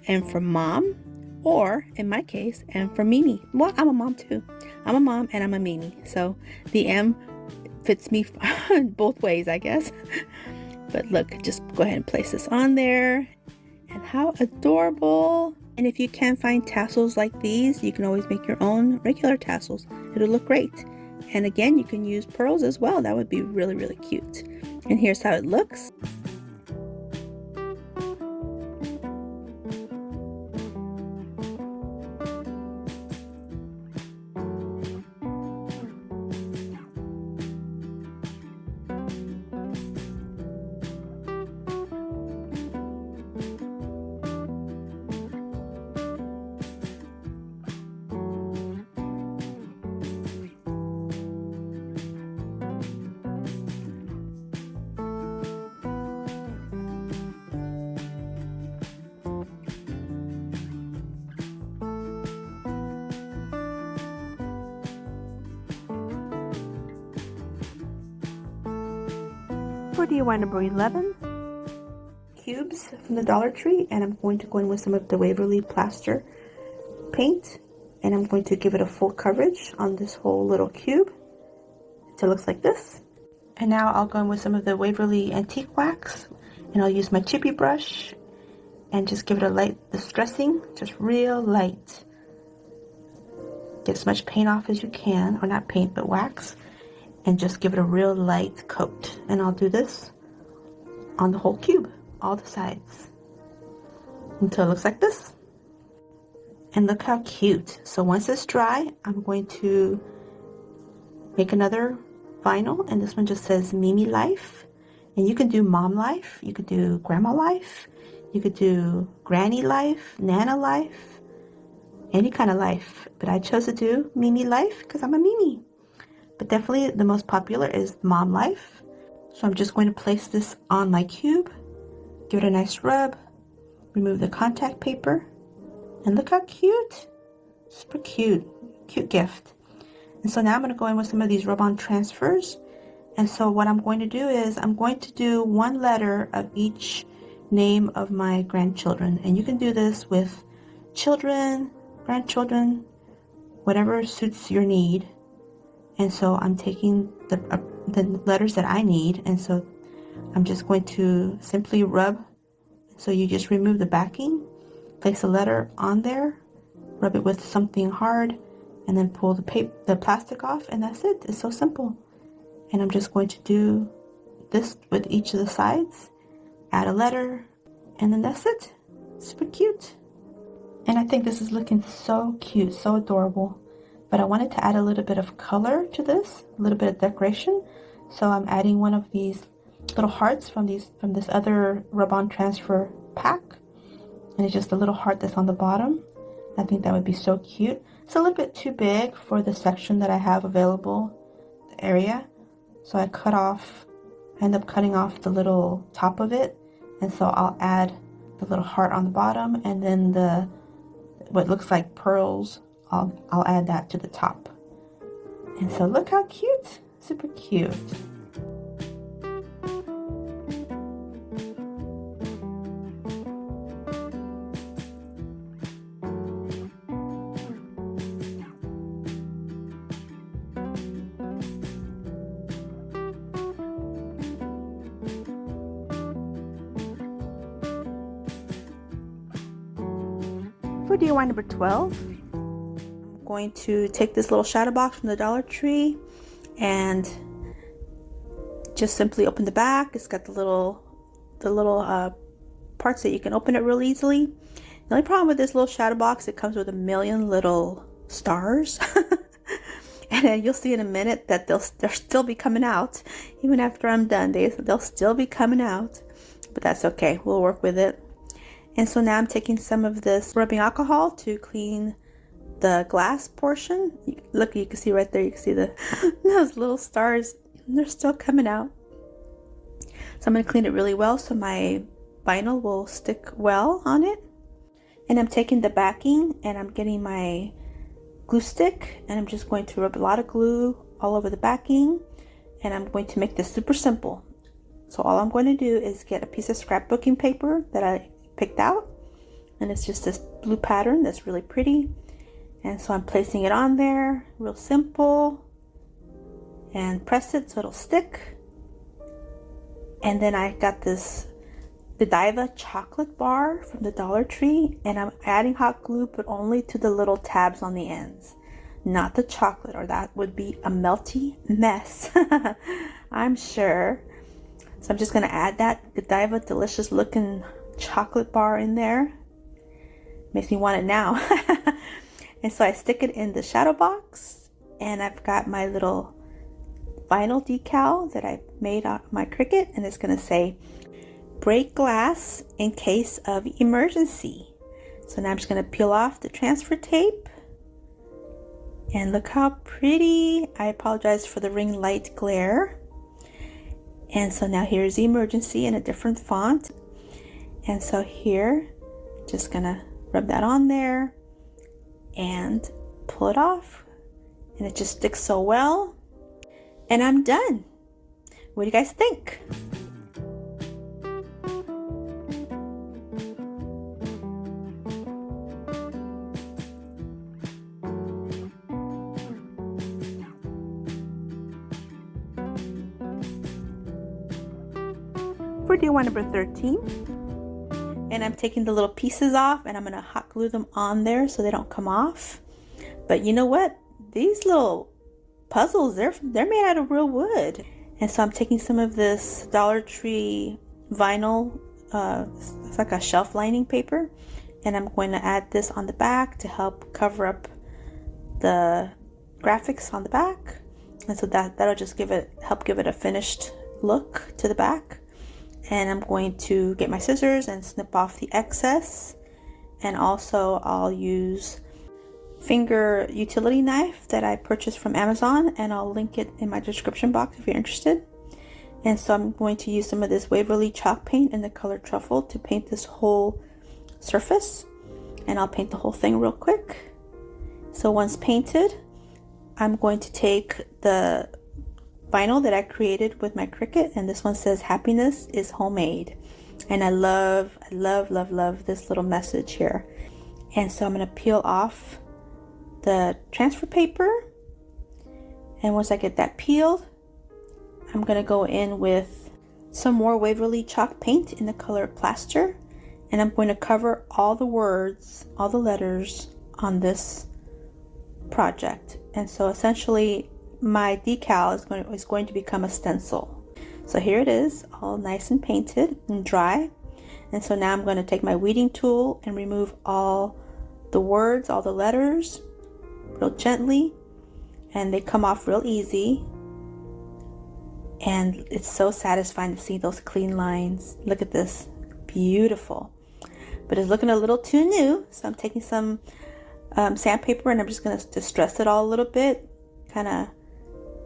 and for mom, or in my case, and for Mimi. Well, I'm a mom too. I'm a mom and I'm a Mimi, so the M fits me both ways, I guess. But look, just go ahead and place this on there, and how adorable. And if you can't find tassels like these, you can always make your own regular tassels. It'll look great. And again, you can use pearls as well. That would be really cute. And here's how it looks. For DIY number 11, cubes from the Dollar Tree, and I'm going to go in with some of the Waverly plaster paint, and I'm going to give it a full coverage on this whole little cube until it looks like this. And now I'll go in with some of the Waverly antique wax, and I'll use my chippy brush and just give it a light distressing, just real light. Get as much paint off as you can, or not paint but wax, and just give it a real light coat. And I'll do this on the whole cube, all the sides. until it looks like this. And look how cute. So once it's dry, I'm going to make another vinyl, and this one just says Mimi Life. And you can do Mom Life, you could do Grandma Life, you could do Granny Life, Nana Life, any kind of life. But I chose to do Mimi Life because I'm a Mimi. But definitely the most popular is Mom Life. So I'm just going to place this on my cube, give it a nice rub, remove the contact paper, and look how cute. Super cute. Cute gift. And so now I'm going to go in with some of these rub-on transfers. And so what I'm going to do is I'm going to do one letter of each name of my grandchildren. And you can do this with children, grandchildren, whatever suits your need. And so I'm taking the letters that I need. And so I'm just going to simply rub. So you just remove the backing, place a letter on there, rub it with something hard, and then pull the plastic off, and that's it. It's so simple. And I'm just going to do this with each of the sides, add a letter, and then that's it. Super cute. And I think this is looking so cute, so adorable. But I wanted to add a little bit of color to this, a little bit of decoration. So I'm adding one of these little hearts from this other rub-on transfer pack. And it's just a little heart that's on the bottom. I think that would be so cute. It's a little bit too big for the section that I have available, the area. So I end up cutting off the little top of it. And so I'll add the little heart on the bottom, and then what looks like pearls, I'll add that to the top. And so look how cute. Super cute. For DIY number 12, I'm going to take this little shadow box from the Dollar Tree and just simply open the back. It's got the little parts that you can open it real easily. The only problem with this little shadow box, it comes with a million little stars. And then you'll see in a minute that they'll still be coming out. Even after I'm done, they'll still be coming out. But that's okay. We'll work with it. And so now I'm taking some of this rubbing alcohol to clean the glass portion. Look, you can see right there, you can see those little stars. They're still coming out. So I'm going to clean it really well so my vinyl will stick well on it. And I'm taking the backing and I'm getting my glue stick, and I'm just going to rub a lot of glue all over the backing. And I'm going to make this super simple. So all I'm going to do is get a piece of scrapbooking paper that I picked out, and it's just this blue pattern that's really pretty. And so I'm placing it on there real simple and press it so it'll stick. And then I got the Godiva chocolate bar from the Dollar Tree, and I'm adding hot glue, but only to the little tabs on the ends, not the chocolate, or that would be a melty mess. I'm sure. So I'm just going to add that Godiva delicious looking chocolate bar in there. Makes me want it now. And so I stick it in the shadow box, and I've got my little vinyl decal that I made on my Cricut, and it's going to say break glass in case of emergency. So now I'm just going to peel off the transfer tape, and look how pretty. I apologize for the ring light glare. And so now here's the emergency in a different font. And so here, just gonna rub that on there and pull it off. And it just sticks so well. And I'm done. What do you guys think? For DIY number 13, and I'm taking the little pieces off, and I'm going to hot glue them on there so they don't come off. But you know what? These little puzzles, they're made out of real wood. And so I'm taking some of this Dollar Tree vinyl it's like a shelf lining paper, and I'm going to add this on the back to help cover up the graphics on the back, and so that'll just help give it a finished look to the back. And I'm going to get my scissors and snip off the excess, and also I'll use finger utility knife that I purchased from Amazon, and I'll link it in my description box if you're interested. And so I'm going to use some of this Waverly chalk paint in the color Truffle to paint this whole surface, and I'll paint the whole thing real quick. So once painted, I'm going to take the vinyl that I created with my Cricut, and this one says happiness is homemade, and I love this little message here. And so I'm going to peel off the transfer paper, and once I get that peeled, I'm going to go in with some more Waverly chalk paint in the color Plaster, and I'm going to cover all the words, all the letters on this project. And so essentially my decal is going to become a stencil. So here it is, all nice and painted and dry. And so now I'm going to take my weeding tool and remove all the words, all the letters, real gently, and they come off real easy. And it's so satisfying to see those clean lines. Look at this, beautiful. But it's looking a little too new, so I'm taking some sandpaper, and I'm just going to distress it all a little bit, kind of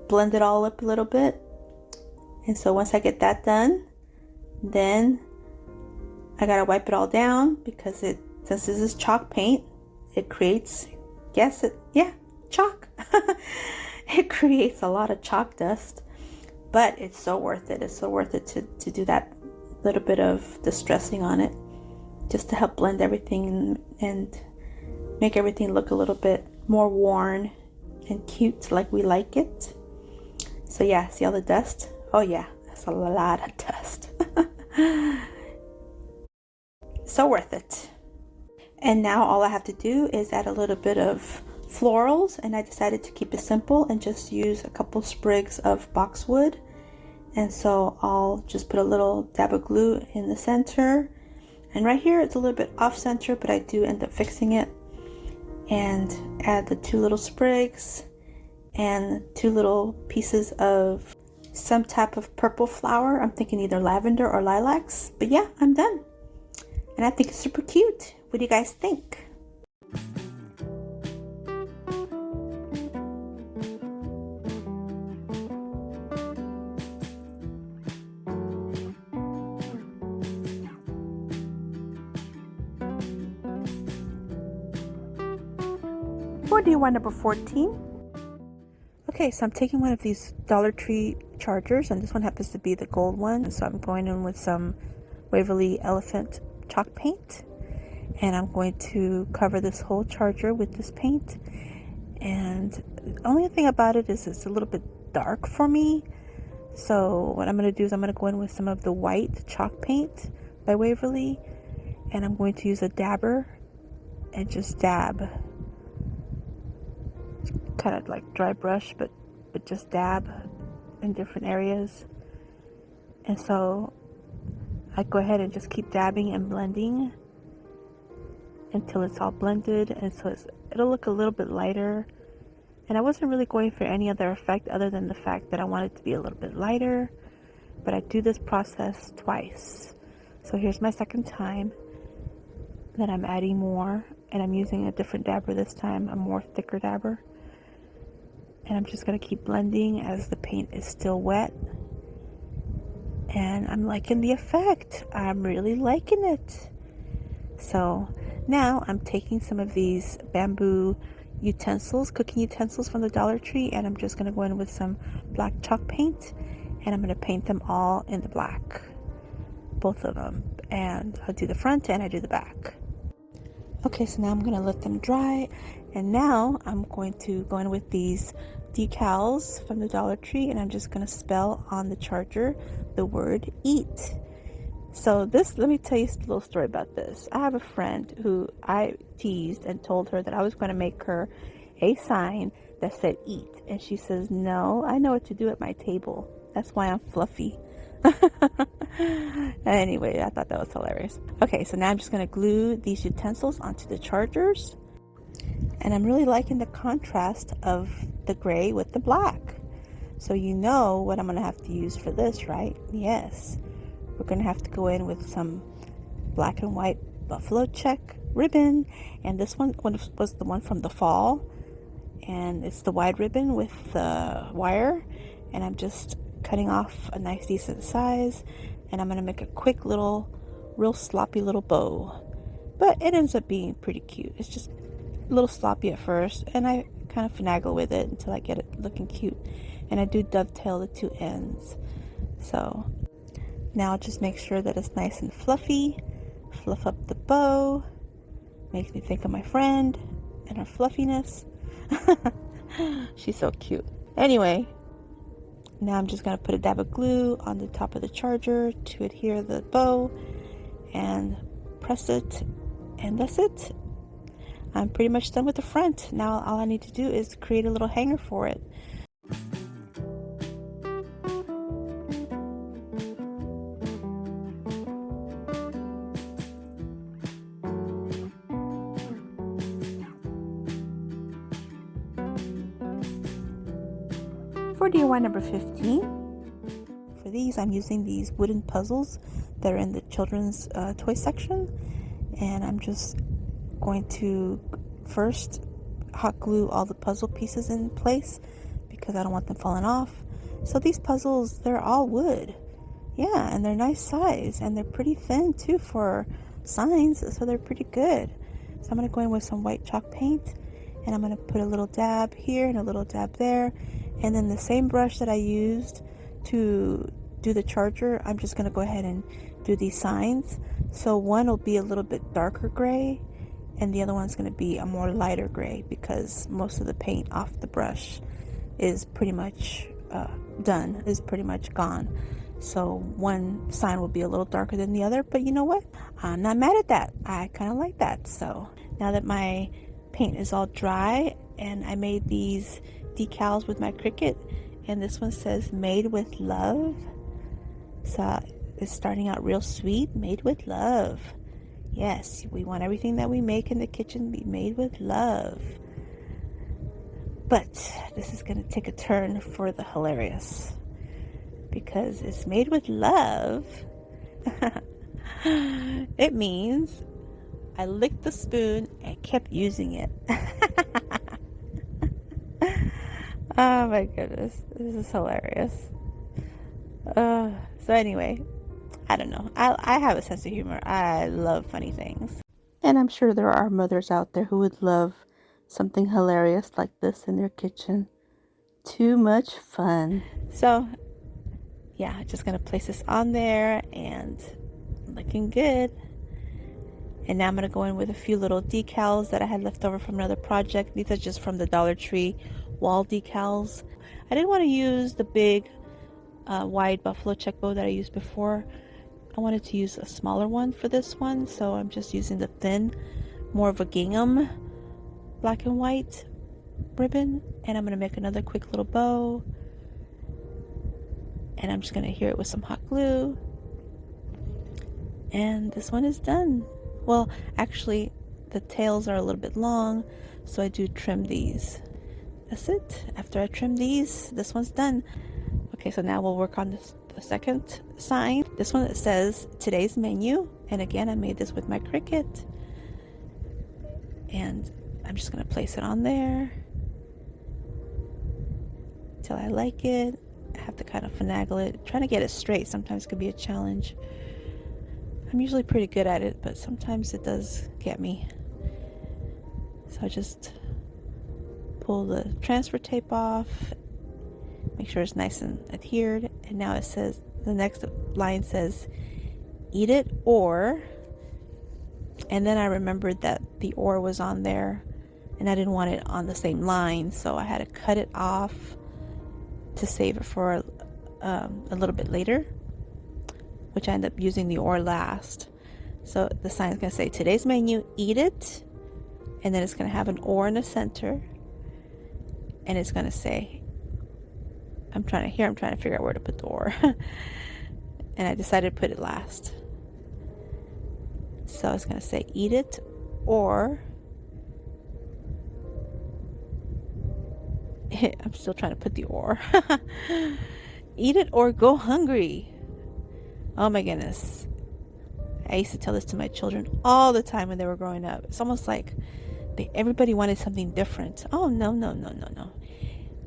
blend it all up a little bit. And so once I get that done, then I gotta wipe it all down, because since this is chalk paint, it creates, chalk. It creates a lot of chalk dust, but it's so worth it. It's so worth it to do that little bit of distressing on it, just to help blend everything and make everything look a little bit more worn and cute, like we like it. So yeah, see all the dust? Oh yeah, that's a lot of dust. So worth it. And now all I have to do is add a little bit of florals, and I decided to keep it simple and just use a couple sprigs of boxwood. And so I'll just put a little dab of glue in the center, and right here it's a little bit off center, but I do end up fixing it, and add the 2 little sprigs and 2 little pieces of some type of purple flower. I'm thinking either lavender or lilacs, but yeah, I'm done. And I think it's super cute. What do you guys think? For DIY number 14. Okay, so I'm taking one of these Dollar Tree chargers, and this one happens to be the gold one. So I'm going in with some Waverly Elephant chalk paint, and I'm going to cover this whole charger with this paint. And the only thing about it is it's a little bit dark for me. So what I'm going to do is I'm going to go in with some of the white chalk paint by Waverly, and I'm going to use a dabber and just dab. Kind of like dry brush, but just dab in different areas. And so I go ahead and just keep dabbing and blending until it's all blended, and so it'll look a little bit lighter. And I wasn't really going for any other effect other than the fact that I want it to be a little bit lighter, but I do this process twice. So here's my second time that I'm adding more, and I'm using a different dabber this time, a more thicker dabber. And I'm just going to keep blending as the paint is still wet. And I'm liking the effect. I'm really liking it. So now I'm taking some of these bamboo utensils, cooking utensils from the Dollar Tree, and I'm just going to go in with some black chalk paint, and I'm going to paint them all in the black. Both of them. And I'll do the front and I do the back. Okay, so now I'm going to let them dry. And now I'm going to go in with these decals from the Dollar Tree, and I'm just going to spell on the charger the word eat. So this, let me tell you a little story about this. I have a friend who I teased and told her that I was going to make her a sign that said eat, and she says, no, I know what to do at my table. That's why I'm fluffy. Anyway, I thought that was hilarious. Okay, so now I'm just going to glue these utensils onto the chargers. And I'm really liking the contrast of the gray with the black. So you know what I'm going to have to use for this, right? Yes. We're going to have to go in with some black and white buffalo check ribbon. And this one was the one from the fall. And it's the wide ribbon with the wire. And I'm just cutting off a nice decent size. And I'm going to make a quick little, real sloppy little bow. But it ends up being pretty cute. It's just a little sloppy at first, and I kind of finagle with it until I get it looking cute. And I do dovetail the two ends. So now just make sure that it's nice and fluffy. Fluff up the bow. Makes me think of my friend and her fluffiness. She's so cute. Anyway, now I'm just going to put a dab of glue on the top of the charger to adhere the bow and press it, and that's it. I'm pretty much done with the front. Now all I need to do is create a little hanger for it. For DIY number 15, for these I'm using these wooden puzzles that are in the children's toy section, and I'm just going to first hot glue all the puzzle pieces in place because I don't want them falling off. So these puzzles, they're all wood. Yeah, and they're nice size, and they're pretty thin too for signs, so they're pretty good. So I'm going to go in with some white chalk paint, and I'm going to put a little dab here and a little dab there, and then the same brush that I used to do the charger, I'm just going to go ahead and do these signs. So one will be a little bit darker gray, and the other one's going to be a more lighter gray because most of the paint off the brush is pretty much done, is pretty much gone. So one sign will be a little darker than the other, but you know what? I'm not mad at that. I kind of like that. So now that my paint is all dry, and I made these decals with my Cricut, and this one says made with love. So it's starting out real sweet, made with love. Yes, we want everything that we make in the kitchen to be made with love. But this is going to take a turn for the hilarious because it's made with love. It means I licked the spoon and kept using it. Oh my goodness, this is hilarious. So anyway, I don't know. I have a sense of humor. I love funny things. And I'm sure there are mothers out there who would love something hilarious like this in their kitchen. Too much fun. So, yeah, just going to place this on there and looking good. And now I'm going to go in with a few little decals that I had left over from another project. These are just from the Dollar Tree wall decals. I didn't want to use the big wide buffalo check bow that I used before. I wanted to use a smaller one for this one, so I'm just using the thin, more of a gingham black and white ribbon, and I'm going to make another quick little bow, and I'm just going to adhere it with some hot glue, and this one is done. Well, actually the tails are a little bit long, so I do trim these. That's it. After I trim these, this one's done. Okay, so now we'll work on the second sign. This one that says today's menu, and again I made this with my Cricut, and I'm just going to place it on there till I like it. I have to kind of finagle it. Trying to get it straight sometimes could be a challenge. I'm usually pretty good at it, but sometimes it does get me. So I just pull the transfer tape off, make sure it's nice and adhered, and now it says, the next line says eat it or, and then I remembered that the or was on there and I didn't want it on the same line, so I had to cut it off to save it for a little bit later, which I ended up using the or last. So the sign is going to say today's menu, eat it, and then it's going to have an or in the center, and it's going to say, I'm trying to figure out where to put the or. and I decided to put it last. So I was going to say eat it or I'm still trying to put the or. Eat it or go hungry. Oh my goodness. I used to tell this to my children all the time when they were growing up. It's almost like everybody wanted something different. Oh, no, no, no, no, no.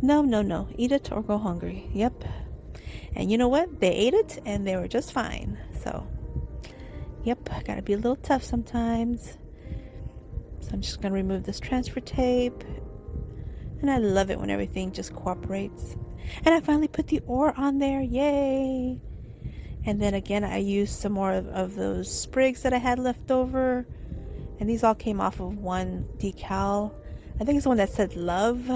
No, no, no. Eat it or go hungry. Yep. And you know what? They ate it and they were just fine. So, yep, gotta be a little tough sometimes. So I'm just gonna remove this transfer tape. And I love it when everything just cooperates. And I finally put the or on there. Yay! And then again, I used some more of those sprigs that I had left over. And these all came off of one decal. I think it's the one that said love.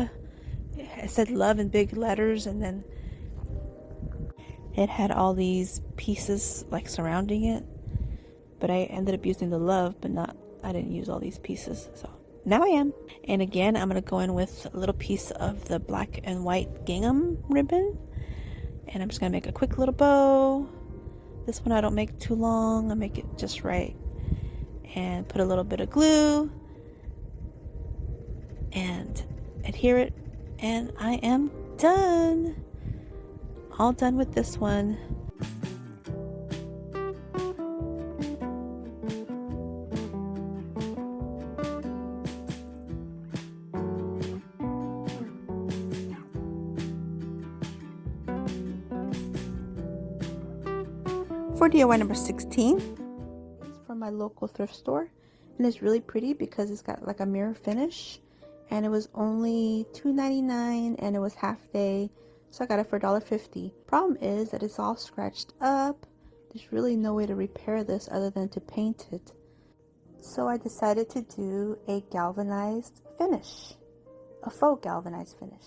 It said love in big letters, and then it had all these pieces like surrounding it. But I ended up using the love, but I didn't use all these pieces. So now I am. And again, I'm going to go in with a little piece of the black and white gingham ribbon. And I'm just going to make a quick little bow. This one I don't make too long. I make it just right. And put a little bit of glue. And adhere it. And I am done. All done with this one. For DIY number 16, it's from my local thrift store, and it's really pretty because it's got like a mirror finish, and it was only $2.99 and it was half day, so I got it for $1.50. Problem is that it's all scratched up. There's really no way to repair this other than to paint it. So I decided to do a galvanized finish, a faux galvanized finish.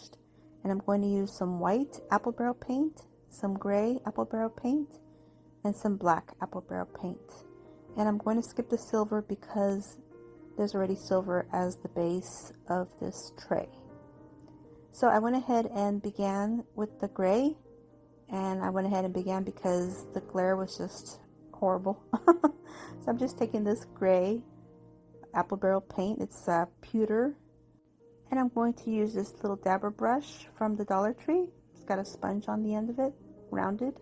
And I'm going to use some white apple barrel paint, some gray apple barrel paint, and some black apple barrel paint. And I'm going to skip the silver because there's already silver as the base of this tray. So I went ahead and began with the gray, and I went ahead and began because the glare was just horrible. So I'm just taking this gray apple barrel paint. It's pewter, and I'm going to use this little dabber brush from the Dollar Tree. It's got a sponge on the end of it, rounded.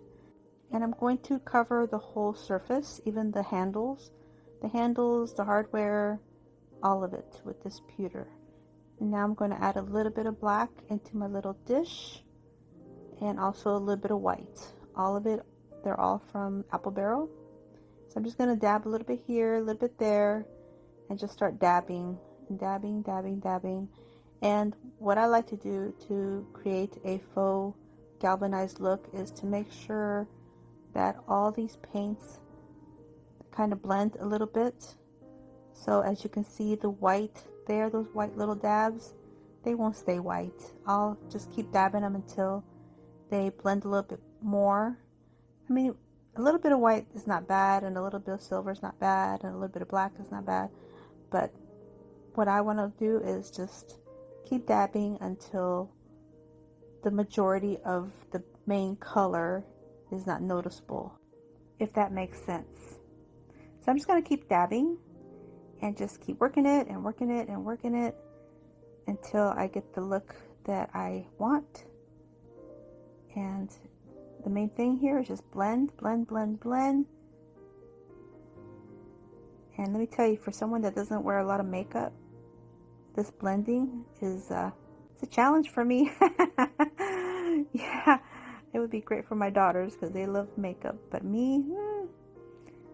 And I'm going to cover the whole surface, even the handles, the hardware, all of it with this pewter. And now I'm going to add a little bit of black into my little dish, and also a little bit of white. All of it, they're all from apple barrel. So I'm just going to dab a little bit here, a little bit there, and just start dabbing and dabbing, dabbing, dabbing. And what I like to do to create a faux galvanized look is to make sure that all these paints kind of blend a little bit. So as you can see, the white there, those white little dabs, they won't stay white. I'll just keep dabbing them until they blend a little bit more. I mean, a little bit of white is not bad, and a little bit of silver is not bad, and a little bit of black is not bad. But what I want to do is just keep dabbing until the majority of the main color is not noticeable, if that makes sense. So I'm just going to keep dabbing and just keep working it and working it and working it until I get the look that I want. And the main thing here is just blend, blend, blend, blend. And let me tell you, for someone that doesn't wear a lot of makeup, this blending is it's a challenge for me. Yeah, it would be great for my daughters because they love makeup, but me,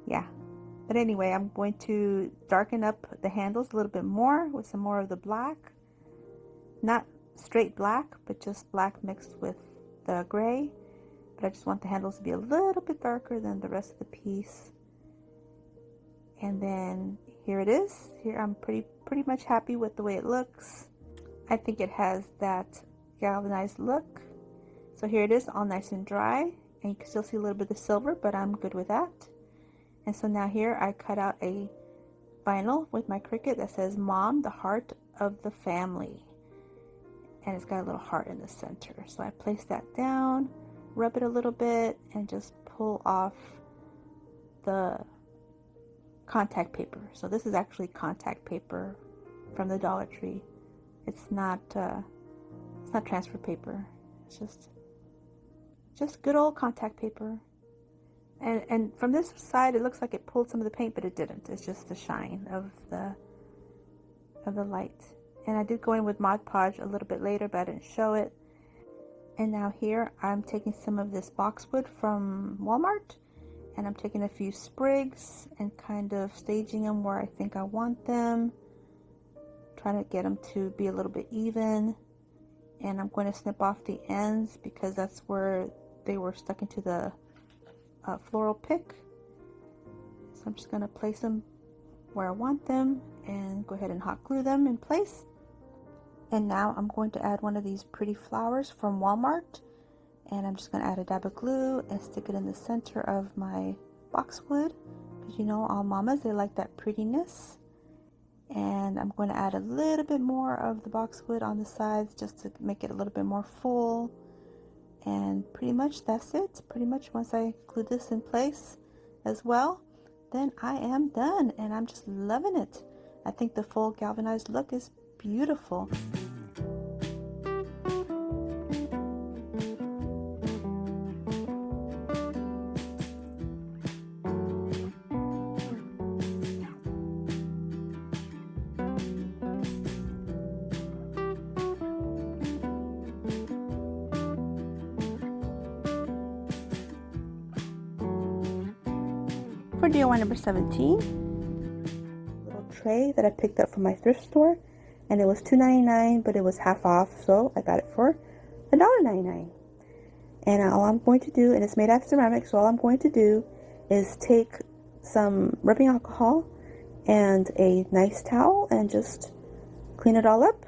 yeah. But anyway, I'm going to darken up the handles a little bit more with some more of the black. Not straight black, but just black mixed with the gray. But I just want the handles to be a little bit darker than the rest of the piece. And then here it is. Here I'm pretty much happy with the way it looks. I think it has that galvanized look. So here it is, all nice and dry, and you can still see a little bit of silver, but I'm good with that. And so now here I cut out a vinyl with my Cricut that says Mom, the heart of the family, and it's got a little heart in the center. So I place that down, rub it a little bit, and just pull off the contact paper. So this is actually contact paper from the Dollar Tree. It's not transfer paper. It's just good old contact paper. And from this side, it looks like it pulled some of the paint, but it didn't. It's just the shine of the light. And I did go in with Mod Podge a little bit later, but I didn't show it. And now here, I'm taking some of this boxwood from Walmart, and I'm taking a few sprigs and kind of staging them where I think I want them. Trying to get them to be a little bit even. And I'm going to snip off the ends because that's where they were stuck into the floral pick. So I'm just going to place them where I want them and go ahead and hot glue them in place. And now I'm going to add one of these pretty flowers from Walmart, and I'm just going to add a dab of glue and stick it in the center of my boxwood, because you know all mamas, they like that prettiness. And I'm going to add a little bit more of the boxwood on the sides just to make it a little bit more full. And pretty much that's it. Pretty much once I glue this in place as well, then I am done, and I'm just loving it. I think the full galvanized look is beautiful. For DIY number 17, little tray that I picked up from my thrift store, and it was $2.99, but it was half off, so I got it for $1.99. And all I'm going to do, and it's made out of ceramic, so all I'm going to do is take some rubbing alcohol and a nice towel and just clean it all up,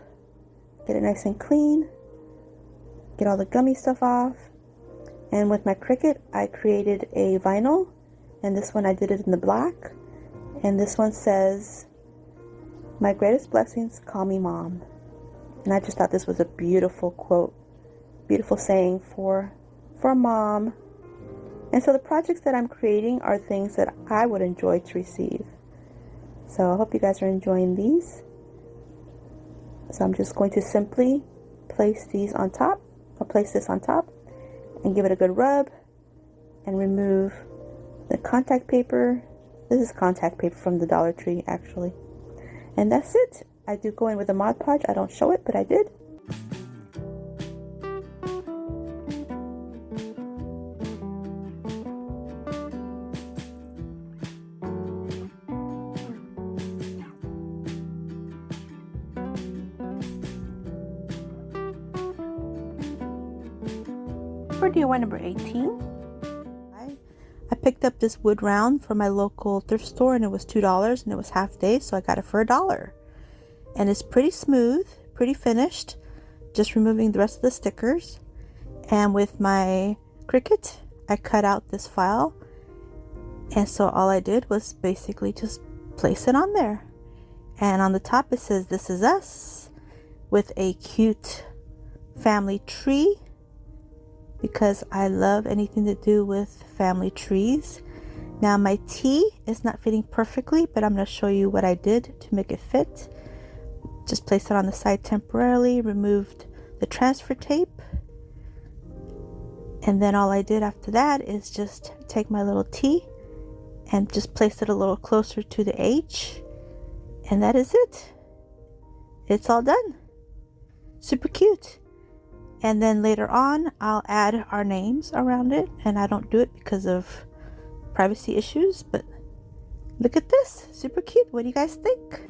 get it nice and clean, get all the gummy stuff off. And with my Cricut, I created a vinyl. And this one I did it in the black. And this one says, "My greatest blessings, call me mom." And I just thought this was a beautiful quote, beautiful saying for mom. And so the projects that I'm creating are things that I would enjoy to receive. So I hope you guys are enjoying these. So I'm just going to simply place these on top. I'll place this on top and give it a good rub and remove the contact paper. This is contact paper from the Dollar Tree, actually. And that's it. I do go in with a Mod Podge. I don't show it, but I did. For DIY number 18, I picked up this wood round from my local thrift store, and it was $2, and it was half day, so I got it for $1. And it's pretty smooth, pretty finished, just removing the rest of the stickers. And with my Cricut, I cut out this file, and so all I did was basically just place it on there. And on the top it says "This is us," with a cute family tree, because I love anything to do with family trees. Now my T is not fitting perfectly, but I'm going to show you what I did to make it fit. Just placed it on the side temporarily, removed the transfer tape, and then all I did after that is just take my little T and just place it a little closer to the H, and that is it. It's all done. Super cute. And then later on, I'll add our names around it. And I don't do it because of privacy issues. But look at this. Super cute. What do you guys think?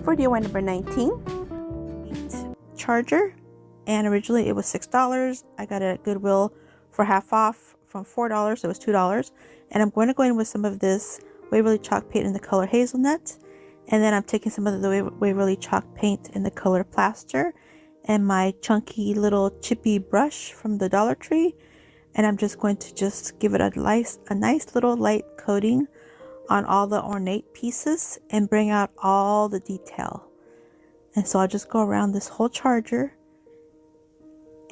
For DIY number 19, charger. And originally it was $6. I got it at Goodwill for half off from $4. It was $2. And I'm going to go in with some of this Waverly chalk paint in the color Hazelnut. And then I'm taking some of the Waverly chalk paint in the color Plaster. And my chunky little chippy brush from the Dollar Tree. And I'm just going to just give it a nice little light coating on all the ornate pieces and bring out all the detail. And so I'll just go around this whole charger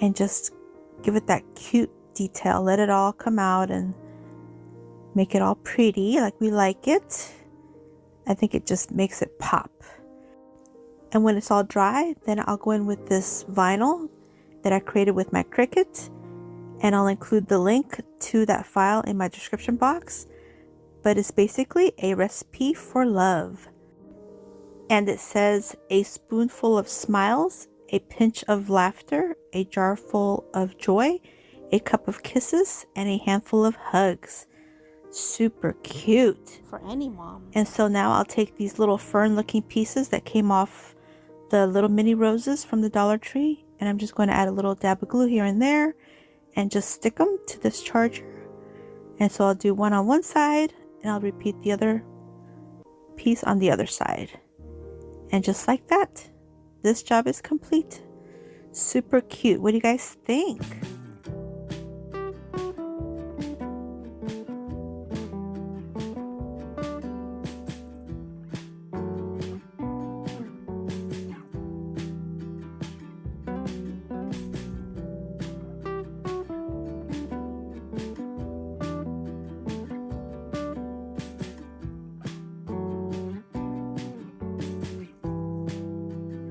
and just give it that cute detail. Let it all come out and make it all pretty like we like it. I think it just makes it pop. And when it's all dry, then I'll go in with this vinyl that I created with my Cricut, and I'll include the link to that file in my description box. But it's basically a recipe for love. And it says a spoonful of smiles, a pinch of laughter, a jar full of joy, a cup of kisses, and a handful of hugs. Super cute for any mom. And so now I'll take these little fern looking pieces that came off the little mini roses from the Dollar Tree, and I'm just going to add a little dab of glue here and there and just stick them to this charger. And so I'll do one on one side and I'll repeat the other piece on the other side. And just like that, this job is complete. Super cute. What do you guys think?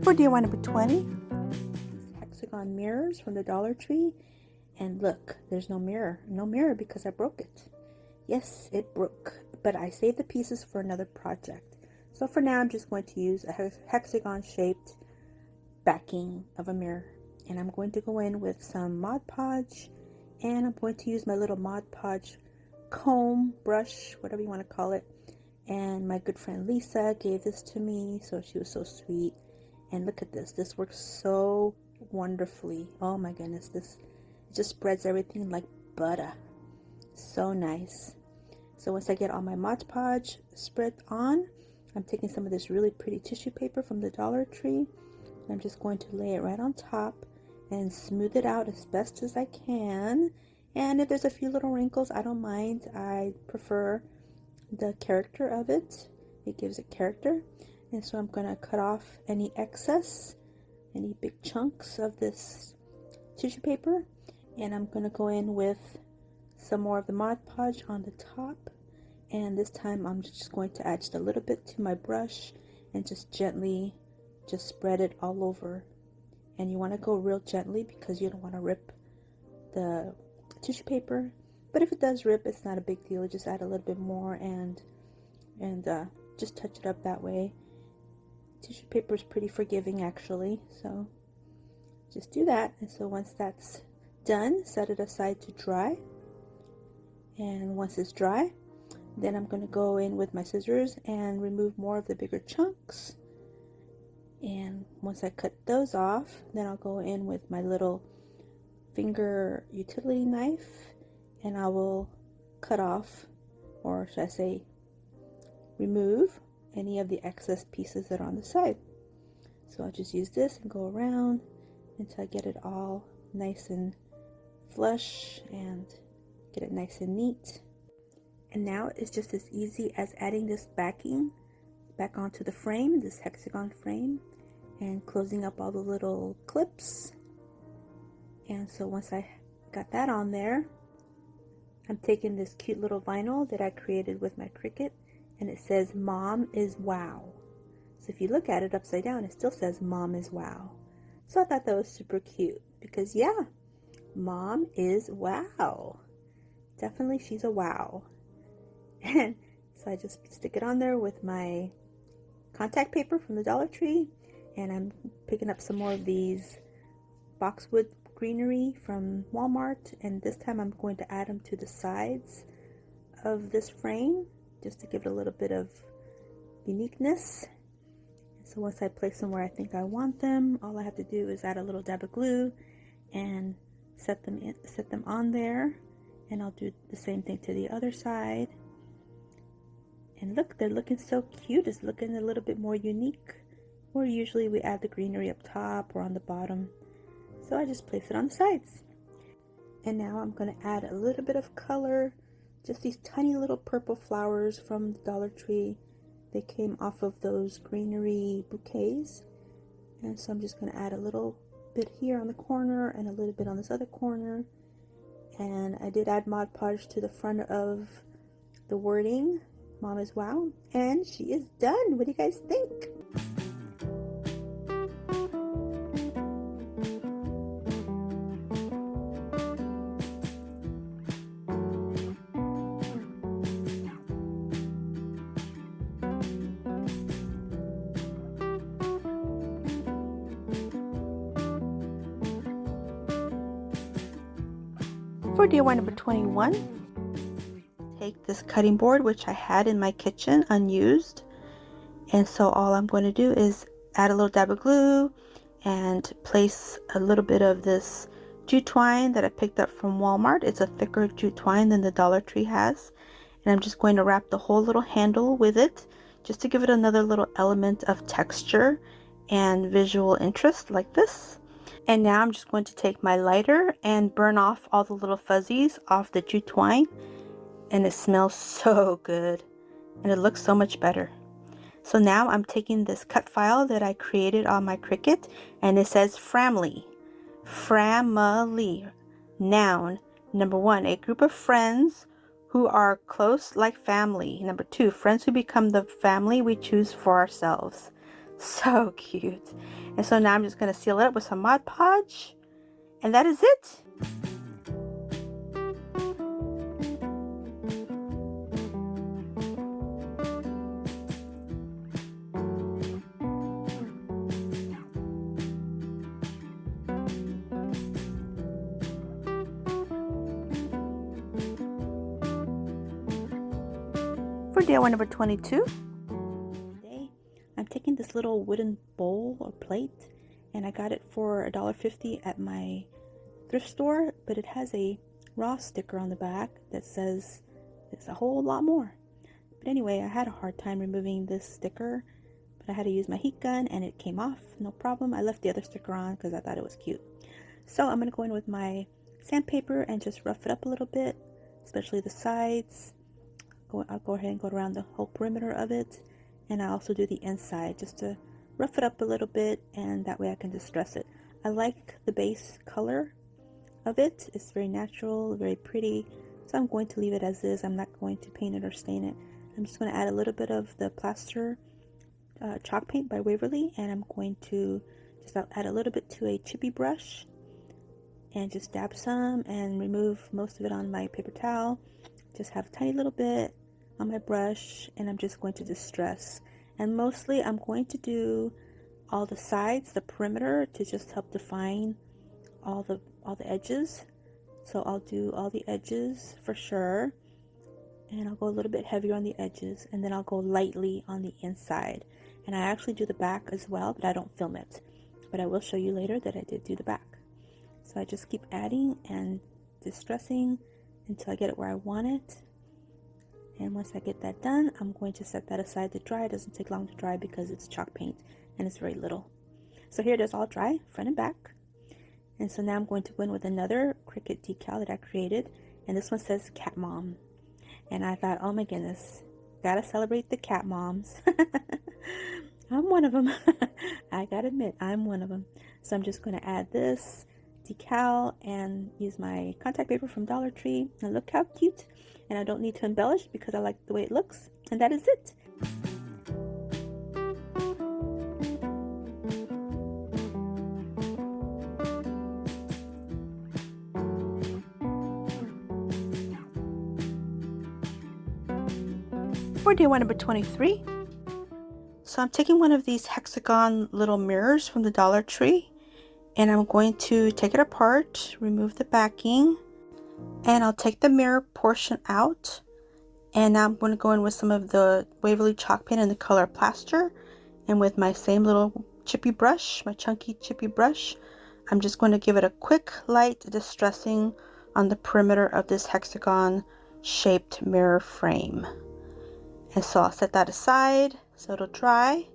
For DIY number 20, hexagon mirrors from the Dollar Tree. And look, there's no mirror because I broke it. Yes, it broke, but I saved the pieces for another project. So for now, I'm just going to use a hexagon shaped backing of a mirror, and I'm going to go in with some Mod Podge, and I'm going to use my little Mod Podge comb brush, whatever you want to call it. And my good friend Lisa gave this to me, so she was so sweet. And look at this. This works so wonderfully. Oh my goodness. This just spreads everything like butter. So nice. So once I get all my Mod Podge spread on, I'm taking some of this really pretty tissue paper from the Dollar Tree. And I'm just going to lay it right on top and smooth it out as best as I can. And if there's a few little wrinkles, I don't mind. I prefer the character of it. It gives it character. And so I'm going to cut off any excess, any big chunks of this tissue paper. And I'm going to go in with some more of the Mod Podge on the top. And this time I'm just going to add just a little bit to my brush and just gently just spread it all over. And you want to go real gently because you don't want to rip the tissue paper. But if it does rip, it's not a big deal. Just add a little bit more and just touch it up that way. Tissue paper is pretty forgiving actually, so just do that. And so once that's done, set it aside to dry. And once it's dry, then I'm going to go in with my scissors and remove more of the bigger chunks. And once I cut those off, then I'll go in with my little finger utility knife and I will cut off, or should I say remove, any of the excess pieces that are on the side. So I'll just use this and go around until I get it all nice and flush and get it nice and neat. And now it's just as easy as adding this backing back onto the frame, this hexagon frame, and closing up all the little clips. And so once I got that on there, I'm taking this cute little vinyl that I created with my Cricut, and it says Mom is Wow. So if you look at it upside down, it still says Mom is Wow. So I thought that was super cute because yeah, Mom is wow. Definitely she's a wow. And so I just stick it on there with my contact paper from the Dollar Tree, and I'm picking up some more of these boxwood greenery from Walmart, and this time I'm going to add them to the sides of this frame just to give it a little bit of uniqueness. So once I place them where I think I want them, all I have to do is add a little dab of glue and set them on there, and I'll do the same thing to the other side. And look, they're looking so cute. It's looking a little bit more unique, where usually we add the greenery up top or on the bottom. So I just place it on the sides. And now I'm going to add a little bit of color, just these tiny little purple flowers from the Dollar Tree. They came off of those greenery bouquets. And so I'm just going to add a little bit here on the corner and a little bit on this other corner. And I did add Mod Podge to the front of the wording, Mom is Wow, and she is done. What do you guys think? For DIY number 21, take this cutting board, which I had in my kitchen unused, and so all I'm going to do is add a little dab of glue and place a little bit of this jute twine that I picked up from Walmart. It's a thicker jute twine than the Dollar Tree has, and I'm just going to wrap the whole little handle with it just to give it another little element of texture and visual interest like this. And now I'm just going to take my lighter and burn off all the little fuzzies off the jute twine. And it smells so good. And it looks so much better. So now I'm taking this cut file that I created on my Cricut. And it says framily. Framily. Noun. Number 1, a group of friends who are close like family. Number 2, friends who become the family we choose for ourselves. So cute. And so now I'm just going to seal it up with some Mod Podge. And that is it. For DIY number 22. I'm taking this little wooden bowl or plate, and I got it for $1.50 at my thrift store, but it has a raw sticker on the back that says it's a whole lot more. But anyway, I had a hard time removing this sticker, but I had to use my heat gun and it came off, no problem. I left the other sticker on because I thought it was cute. So I'm going to go in with my sandpaper and just rough it up a little bit, especially the sides. I'll go ahead and go around the whole perimeter of it. And I also do the inside just to rough it up a little bit, and that way I can distress it. I like the base color of it. It's very natural, very pretty. So I'm going to leave it as is. I'm not going to paint it or stain it. I'm just going to add a little bit of the plaster chalk paint by Waverly, and I'm going to just add a little bit to a chippy brush and just dab some and remove most of it on my paper towel. Just have a tiny little bit on my brush, and I'm just going to distress. And mostly I'm going to do all the sides, the perimeter, to just help define all the edges. So I'll do all the edges for sure, and I'll go a little bit heavier on the edges, and then I'll go lightly on the inside. And I actually do the back as well, but I don't film it, but I will show you later that I did do the back. So I just keep adding and distressing until I get it where I want it. And once I get that done, I'm going to set that aside to dry. It doesn't take long to dry because it's chalk paint and it's very little. So here it is all dry, front and back. And so now I'm going to go in with another Cricut decal that I created. And this one says Catmom. And I thought, oh my goodness, gotta celebrate the cat moms. I'm one of them. I gotta admit, I'm one of them. So I'm just going to add this decal and use my contact paper from Dollar Tree. And look how cute. And I don't need to embellish because I like the way it looks. And that is it. For DIY number 23. So I'm taking one of these hexagon little mirrors from the Dollar Tree, and I'm going to take it apart, remove the backing, and I'll take the mirror portion out. And now I'm going to go in with some of the Waverly chalk paint in the color Plaster, and with my same little chippy brush, my chunky chippy brush, I'm just going to give it a quick light distressing on the perimeter of this hexagon shaped mirror frame. And so I'll set that aside so it'll dry.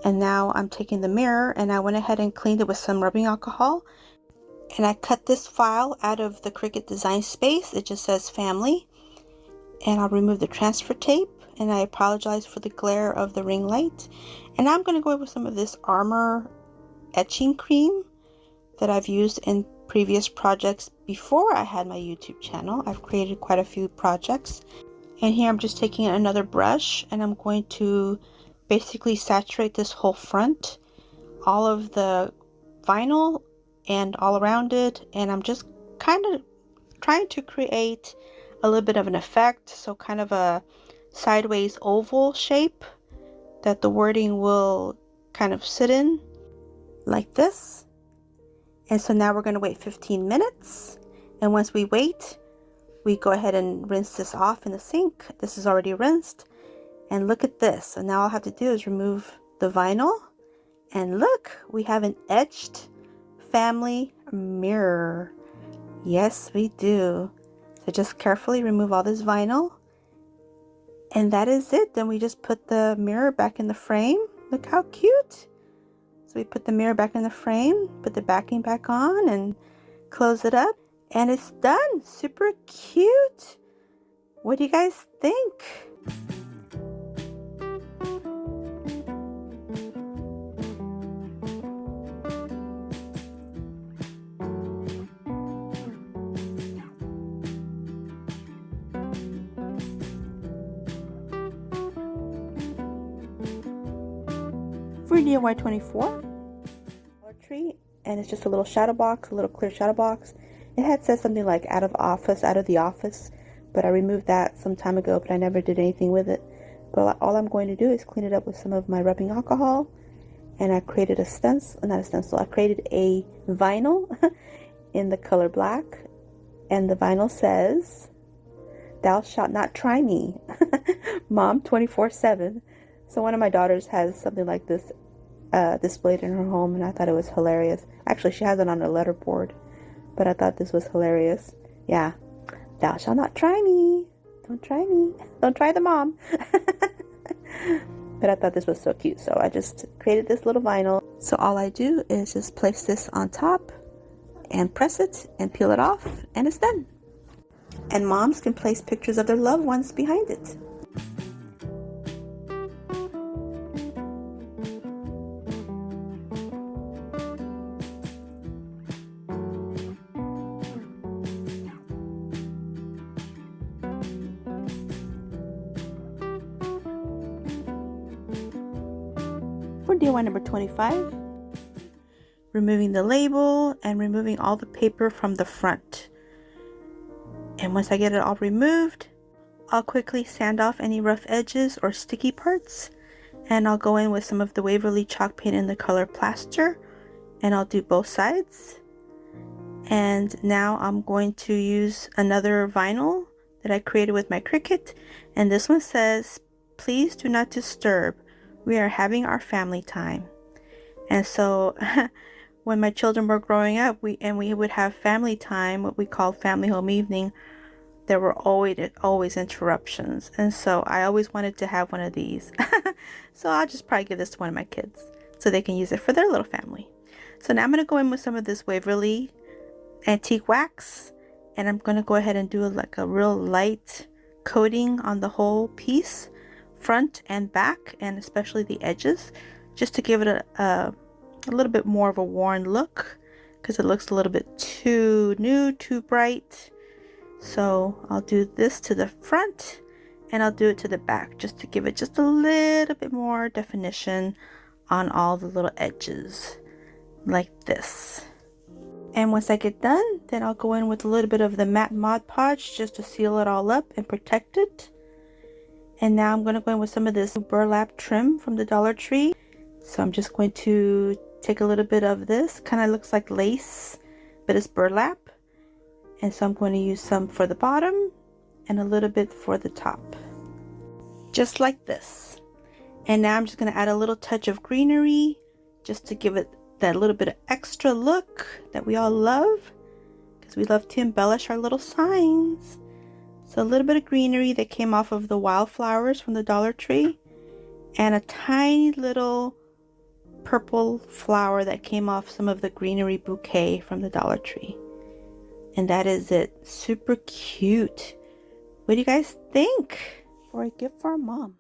And now I'm taking the mirror and I went ahead and cleaned it with some rubbing alcohol. And I cut this file out of the Cricut design space. It just says family. And I'll remove the transfer tape. And I apologize for the glare of the ring light. And now I'm going to go over some of this Armor etching cream that I've used in previous projects before I had my YouTube channel. I've created quite a few projects. And here I'm just taking another brush and I'm going to basically saturate this whole front, all of the vinyl and all around it. And I'm just kind of trying to create a little bit of an effect. So kind of a sideways oval shape that the wording will kind of sit in like this. And so now we're going to wait 15 minutes. And once we wait, we go ahead and rinse this off in the sink. This is already rinsed. And look at this. So now all I have to do is remove the vinyl. And look, we have an etched family mirror. Yes, we do. So just carefully remove all this vinyl. And that is it. Then we just put the mirror back in the frame. Look how cute. So we put the mirror back in the frame, put the backing back on and close it up. And it's done. Super cute. What do you guys think? For DIY24, tree, and it's just a little shadow box, a little clear shadow box. It had said something like out of the office, but I removed that some time ago, but I never did anything with it. But all I'm going to do is clean it up with some of my rubbing alcohol, and I created a stencil, not a stencil, I created a vinyl in the color black, and the vinyl says, "Thou shalt not try me." Mom 24/7. So one of my daughters has something like this displayed in her home, and I thought it was hilarious. Actually, she has it on a letterboard, but I thought this was hilarious. Yeah, "Thou shalt not try me." Don't try me. Don't try the mom. But I thought this was so cute, so I just created this little vinyl. So all I do is just place this on top and press it and peel it off, and it's done. And moms can place pictures of their loved ones behind it. For DIY number 25, removing the label and removing all the paper from the front. And once I get it all removed, I'll quickly sand off any rough edges or sticky parts, and I'll go in with some of the Waverly chalk paint in the color plaster, and I'll do both sides. And now I'm going to use another vinyl that I created with my Cricut, and this one says, "Please do not disturb. We are having our family time." And so when my children were growing up, we would have family time, what we called family home evening. There were always interruptions, and so I always wanted to have one of these. So I'll just probably give this to one of my kids so they can use it for their little family. So now I'm going to go in with some of this Waverly antique wax, and I'm going to go ahead and do like a real light coating on the whole piece, front and back, and especially the edges, just to give it a little bit more of a worn look, because it looks a little bit too new, too bright. So I'll do this to the front and I'll do it to the back, just to give it just a little bit more definition on all the little edges like this. And once I get done, then I'll go in with a little bit of the matte Mod Podge just to seal it all up and protect it. And now I'm going to go in with some of this burlap trim from the Dollar Tree. So I'm just going to take a little bit of this, kind of looks like lace, but it's burlap. And so I'm going to use some for the bottom and a little bit for the top, just like this. And now I'm just going to add a little touch of greenery just to give it that little bit of extra look that we all love, because we love to embellish our little signs. So a little bit of greenery that came off of the wildflowers from the Dollar Tree, and a tiny little purple flower that came off some of the greenery bouquet from the Dollar Tree. And that is it. Super cute. What do you guys think for a gift for a mom?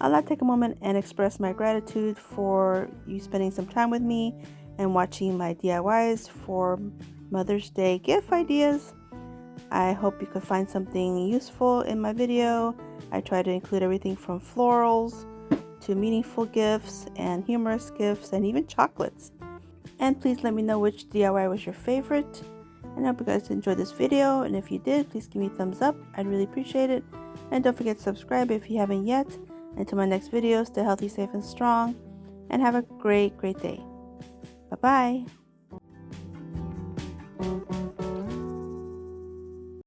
I'd like to take a moment and express my gratitude for you spending some time with me and watching my DIYs for Mother's Day gift ideas. I hope you could find something useful in my video. I try to include everything from florals to meaningful gifts and humorous gifts and even chocolates. And please let me know which DIY was your favorite. And I hope you guys enjoyed this video. And if you did, please give me a thumbs up. I'd really appreciate it. And don't forget to subscribe if you haven't yet. Until my next video, stay healthy, safe, and strong, and have a great day. Bye-bye.